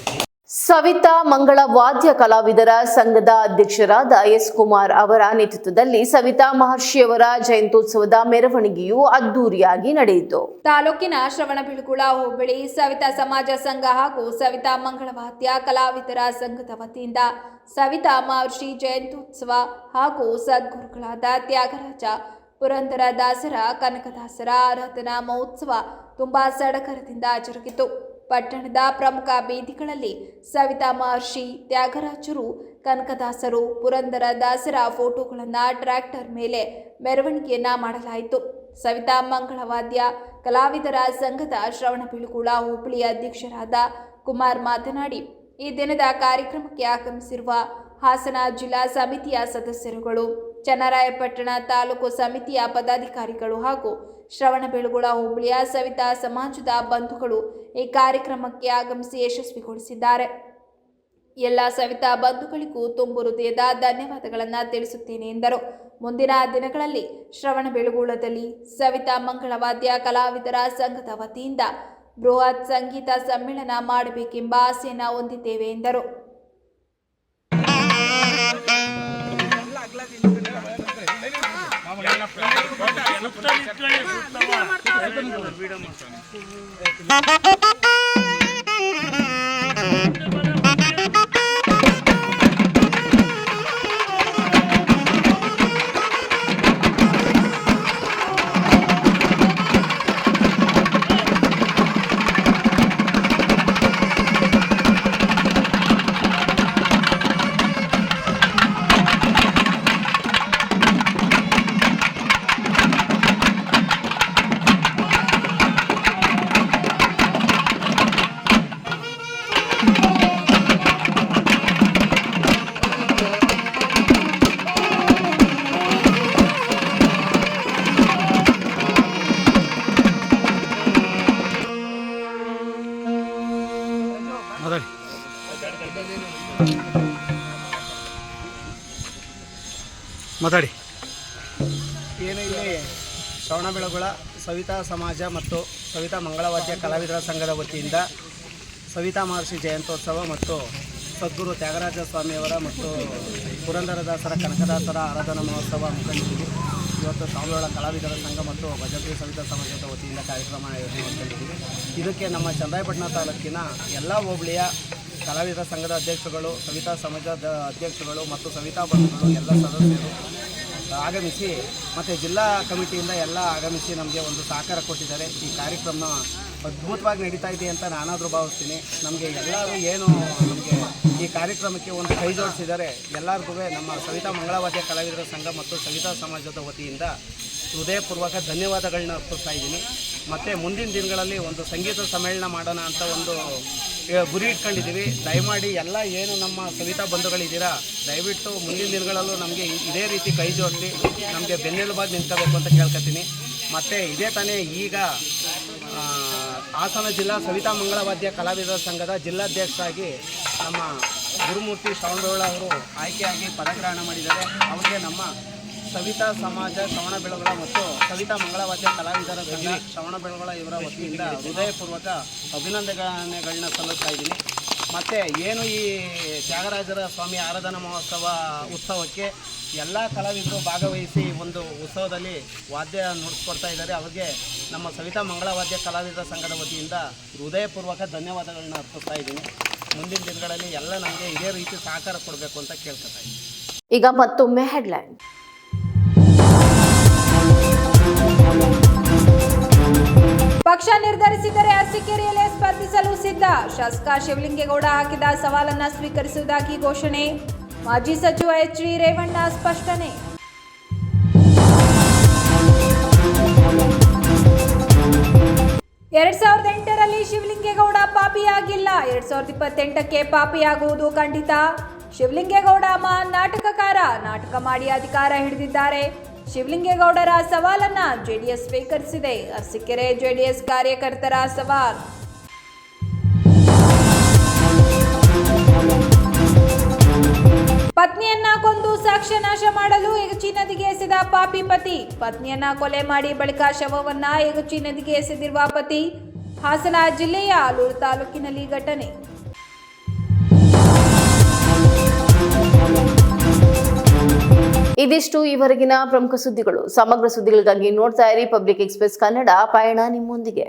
ಸವಿತಾ ಮಂಗಳ ವಾದ್ಯ ಕಲಾವಿದರ ಸಂಘದ ಅಧ್ಯಕ್ಷರಾದ ಎಸ್ ಕುಮಾರ್ ಅವರ ನೇತೃತ್ವದಲ್ಲಿ ಸವಿತಾ ಮಹರ್ಷಿಯವರ ಜಯಂತ್ಯೋತ್ಸವದ ಮೆರವಣಿಗೆಯು ಅದ್ದೂರಿಯಾಗಿ ನಡೆಯಿತು. ತಾಲೂಕಿನ ಶ್ರವಣಬೆಳಗೊಳ ಹೋಬಳಿ ಸವಿತಾ ಸಮಾಜ ಸಂಘ ಹಾಗೂ ಸವಿತಾ ಮಂಗಳ ವಾದ್ಯ ಕಲಾವಿದರ ಸಂಘದ ವತಿಯಿಂದ ಸವಿತಾ ಮಹರ್ಷಿ ಜಯಂತ್ಯೋತ್ಸವ ಹಾಗೂ ಸದ್ಗುರುಗಳಾದ ತ್ಯಾಗರಾಜ ಪುರಂದರದಾಸರ ಕನಕದಾಸರ ಆರಾಧನಾ ಮಹೋತ್ಸವ ತುಂಬಾ ಸಡಗರದಿಂದ ಜರುಗಿತು. ಪಟ್ಟಣದ ಪ್ರಮುಖ ಬೀದಿಗಳಲ್ಲಿ ಸವಿತಾ ಮಹರ್ಷಿ, ತ್ಯಾಗರಾಜರು, ಕನಕದಾಸರು, ಪುರಂದರದಾಸರ ಫೋಟೋಗಳನ್ನು ಟ್ರ್ಯಾಕ್ಟರ್ ಮೇಲೆ ಮೆರವಣಿಗೆಯನ್ನ ಮಾಡಲಾಯಿತು. ಸವಿತಾ ಮಂಗಳವಾದ್ಯ ಕಲಾವಿದರ ಸಂಘದ ಶ್ರವಣಬೆಳಗೊಳ ಹೋಬಳಿ ಅಧ್ಯಕ್ಷರಾದ ಕುಮಾರ್ ಮಾತನಾಡಿ, ಈ ದಿನದ ಕಾರ್ಯಕ್ರಮಕ್ಕೆ ಆಗಮಿಸಿರುವ ಹಾಸನ ಜಿಲ್ಲಾ ಸಮಿತಿಯ ಸದಸ್ಯರುಗಳು, ಚನ್ನರಾಯಪಟ್ಟಣ ತಾಲೂಕು ಸಮಿತಿಯ ಪದಾಧಿಕಾರಿಗಳು ಹಾಗೂ ಶ್ರವಣಬೆಳಗೊಳ ಹೋಬಳಿಯ ಸವಿತಾ ಸಮಾಜದ ಬಂಧುಗಳು ಈ ಕಾರ್ಯಕ್ರಮಕ್ಕೆ ಆಗಮಿಸಿ ಯಶಸ್ವಿಗೊಳಿಸಿದ್ದಾರೆ. ಎಲ್ಲ ಸವಿತಾ ಬಂಧುಗಳಿಗೂ ತುಂಬು ಹೃದಯದ ಧನ್ಯವಾದಗಳನ್ನು ತಿಳಿಸುತ್ತೇನೆ ಎಂದರು. ಮುಂದಿನ ದಿನಗಳಲ್ಲಿ ಶ್ರವಣಬೆಳಗೊಳದಲ್ಲಿ ಸವಿತಾ ಮಂಗಳವಾದ್ಯ ಕಲಾವಿದರ ಸಂಘದ ವತಿಯಿಂದ ಬೃಹತ್ ಸಂಗೀತ ಸಮ್ಮೇಳನ ಮಾಡಬೇಕೆಂಬ ಆಸೆಯನ್ನು ಹೊಂದಿದ್ದೇವೆ ಎಂದರು. ಮಾತಾಡಿ. ಏನು ಇಲ್ಲಿ ಶ್ರವಣಬೆಳಗೊಳ ಸವಿತಾ ಸಮಾಜ ಮತ್ತು ಸವಿತಾ ಮಂಗಳವಾದ್ಯ ಕಲಾವಿದರ ಸಂಘದ ವತಿಯಿಂದ ಸವಿತಾ ಮಹರ್ಷಿ ಜಯಂತ್ಯೋತ್ಸವ ಮತ್ತು ಸದ್ಗುರು ತ್ಯಾಗರಾಜ ಸ್ವಾಮಿಯವರ ಮತ್ತು ಪುರಂದರದಾಸರ ಕನಕದಾಸರ ಆರಾಧನಾ ಮಹೋತ್ಸವ ಹಮ್ಮಿಕೊಂಡಿದ್ದೀವಿ. ಇವತ್ತು ಶ್ರವಣಬೆಳಗೊಳ ಕಲಾವಿದರ ಸಂಘ ಮತ್ತು ಭಜಂತ್ರಿ ಸವಿತಾ ಸಮಾಜದ ವತಿಯಿಂದ ಕಾರ್ಯಕ್ರಮ ಹಮ್ಮಿಕೊಂಡಿದ್ದೀವಿ. ಇದಕ್ಕೆ ನಮ್ಮ ಚನ್ನರಾಯಪಟ್ಟಣ ತಾಲೂಕಿನ ಎಲ್ಲ ಹೋಬಳಿಯ ಕಲಾವಿದರ ಸಂಘದ ಅಧ್ಯಕ್ಷರುಗಳು, ಸವಿತಾ ಸಮಾಜದ ಅಧ್ಯಕ್ಷರುಗಳು ಮತ್ತು ಸವಿತಾ ಬಂಧುಗಳು ಎಲ್ಲ ಸದಸ್ಯರು ಆಗಮಿಸಿ ಮತ್ತು ಜಿಲ್ಲಾ ಕಮಿಟಿಯಿಂದ ಎಲ್ಲ ಆಗಮಿಸಿ ನಮಗೆ ಒಂದು ಸಹಕಾರ ಕೊಟ್ಟಿದ್ದಾರೆ. ಈ ಕಾರ್ಯಕ್ರಮ ಅದ್ಭುತವಾಗಿ ನಡೀತಾ ಇದೆ ಅಂತ ನಾನಾದರೂ ಭಾವಿಸ್ತೀನಿ. ನಮಗೆ ಎಲ್ಲರೂ ಏನು ನಮಗೆ ಈ ಕಾರ್ಯಕ್ರಮಕ್ಕೆ ಒಂದು ಕೈ ಜೋಡಿಸಿದ್ದಾರೆ. ಎಲ್ಲರಿಗೂ ನಮ್ಮ ಸವಿತಾ ಮಂಗಳವಾದ್ಯ ಕಲಾವಿದರ ಸಂಘ ಮತ್ತು ಸವಿತಾ ಸಮಾಜದ ವತಿಯಿಂದ ಹೃದಯಪೂರ್ವಕ ಧನ್ಯವಾದಗಳನ್ನ ಅರ್ಪಿಸ್ತಾ ಇದ್ದೀನಿ. ಮತ್ತು ಮುಂದಿನ ದಿನಗಳಲ್ಲಿ ಒಂದು ಸಂಗೀತ ಸಮ್ಮೇಳನ ಮಾಡೋಣ ಅಂತ ಒಂದು ಗುರಿ ಇಟ್ಕೊಂಡಿದ್ದೀವಿ. ದಯಮಾಡಿ ಎಲ್ಲ ಏನು ನಮ್ಮ ಸವಿತಾ ಬಂಧುಗಳಿದ್ದೀರಾ, ದಯವಿಟ್ಟು ಮುಂದಿನ ದಿನಗಳಲ್ಲೂ ನಮಗೆ ಇದೇ ರೀತಿ ಕೈ ಜೋಡಿಸಿ ನಮಗೆ ಬೆನ್ನೆಲುಬಾಗಿ ನಿಂತ್ಕೋಬೇಕು ಅಂತ ಕೇಳ್ಕೊತೀನಿ. ಮತ್ತು ಇದೇ ತಾನೇ ಈಗ ಹಾಸನ ಜಿಲ್ಲಾ ಸವಿತಾ ಮಂಗಳವಾದ್ಯ ಕಲಾವಿದರ ಸಂಘದ ಜಿಲ್ಲಾಧ್ಯಕ್ಷರಾಗಿ ನಮ್ಮ ಗುರುಮೂರ್ತಿ ಶ್ರವಣಬೆಳಗೊಳ ಅವರು ಆಯ್ಕೆಯಾಗಿ ಪದಗ್ರಹಣ ಮಾಡಿದ್ದಾರೆ. ಅವರಿಗೆ ನಮ್ಮ ಸವಿತಾ ಸಮಾಜ ಶ್ರವಣಬೆಳಗೊಳ ಮತ್ತು ಸವಿತಾ ಮಂಗಳವಾದ್ಯ ಕಲಾವಿದರ ಸಂಘ ಶ್ರವಣಬೆಳಗೊಳ ಇವರ ವತಿಯಿಂದ ಹೃದಯಪೂರ್ವಕ ಅಭಿನಂದನೆಗಳನ್ನ ಸಲ್ಲಿಸ್ತಾ ಇದ್ದೀನಿ. ಮತ್ತು ಏನು ಈ ತ್ಯಾಗರಾಜರ ಸ್ವಾಮಿ ಆರಾಧನಾ ಮಹೋತ್ಸವ ಉತ್ಸವಕ್ಕೆ ಎಲ್ಲ ಕಲಾವಿದರು ಭಾಗವಹಿಸಿ ಒಂದು ಉತ್ಸವದಲ್ಲಿ ವಾದ್ಯ ನುಡಿಸ್ಕೊಡ್ತಾ ಇದ್ದಾರೆ. ಅವರಿಗೆ ನಮ್ಮ ಸವಿತಾ ಮಂಗಳವಾದ್ಯ ಕಲಾವಿದರ ಸಂಘದ ವತಿಯಿಂದ ಹೃದಯಪೂರ್ವಕ ಧನ್ಯವಾದಗಳನ್ನ ಅರ್ಪಿಸ್ತಾ ಇದ್ದೀನಿ. ಮುಂದಿನ ದಿನಗಳಲ್ಲಿ ಎಲ್ಲ ನಮಗೆ ಇದೇ ರೀತಿ ಸಹಕಾರ ಕೊಡಬೇಕು ಅಂತ ಕೇಳ್ಕೊತಾ ಇದ್ದೀನಿ. ಈಗ ಮತ್ತೊಮ್ಮೆ ಹೆಡ್ಲೈನ್. ಪಕ್ಷ ನಿರ್ಧರಿಸಿದರೆ ಅರಸೀಕೆರೆಯಲ್ಲೇ ಸ್ಪರ್ಧಿಸಲು ಸಿದ್ಧ. ಶಾಸಕ ಶಿವಲಿಂಗೇಗೌಡ ಹಾಕಿದ ಸವಾಲನ್ನ ಸ್ವೀಕರಿಸುವುದಾಗಿ ಘೋಷಣೆ. ಮಾಜಿ ಸಚಿವ ಎಚ್ ಡಿ ರೇವಣ್ಣ ಸ್ಪಷ್ಟನೆ. ಎರಡ್ 2008ರಲ್ಲಿ ಶಿವಲಿಂಗೇಗೌಡ ಪಾಪಿಯಾಗಿಲ್ಲ. 2028ಕ್ಕೆ ಪಾಪಿಯಾಗುವುದು ಖಂಡಿತ. ಶಿವಲಿಂಗೇಗೌಡ ಮಹಾನ್ ನಾಟಕಕಾರ, ನಾಟಕ ಮಾಡಿ ಅಧಿಕಾರ ಹಿಡಿದಿದ್ದಾರೆ. ಶಿವಲಿಂಗೇಗೌಡರ ಸವಾಲನ್ನ ಜೆಡಿಎಸ್ ಸ್ವೀಕರಿಸಿದೆ. ಅರಸೀಕೆರೆ ಜೆಡಿಎಸ್ ಕಾರ್ಯಕರ್ತರ ಸವಾಲ್. ಪತ್ನಿಯನ್ನ ಕೊಂದು ಸಾಕ್ಷ್ಯನಾಶ ಮಾಡಲು ಎಗಚಿ ನದಿಗೆ ಎಸೆದ ಪಾಪಿ ಪತಿ. ಪತ್ನಿಯನ್ನ ಕೊಲೆ ಮಾಡಿ ಬಳಿಕ ಶವವನ್ನ ಎಗಚಿ ನದಿಗೆ ಎಸೆದಿರುವ ಪತಿ. ಹಾಸನ ಜಿಲ್ಲೆಯ ಆಲೂರು ತಾಲೂಕಿನಲ್ಲಿ ಘಟನೆ. ಇದಿಷ್ಟು ಈವರೆಗಿನ ಪ್ರಮುಖ ಸುದ್ದಿಗಳು. ಸಮಗ್ರ ಸುದ್ದಿಗಳಿಗಾಗಿ ನೋಡ್ತಾ ಇರಿ ಪಬ್ಲಿಕ್ ಎಕ್ಸ್‌ಪ್ರೆಸ್ ಕನ್ನಡ. ಪಯಣ ನಿಮ್ಮೊಂದಿಗೆ.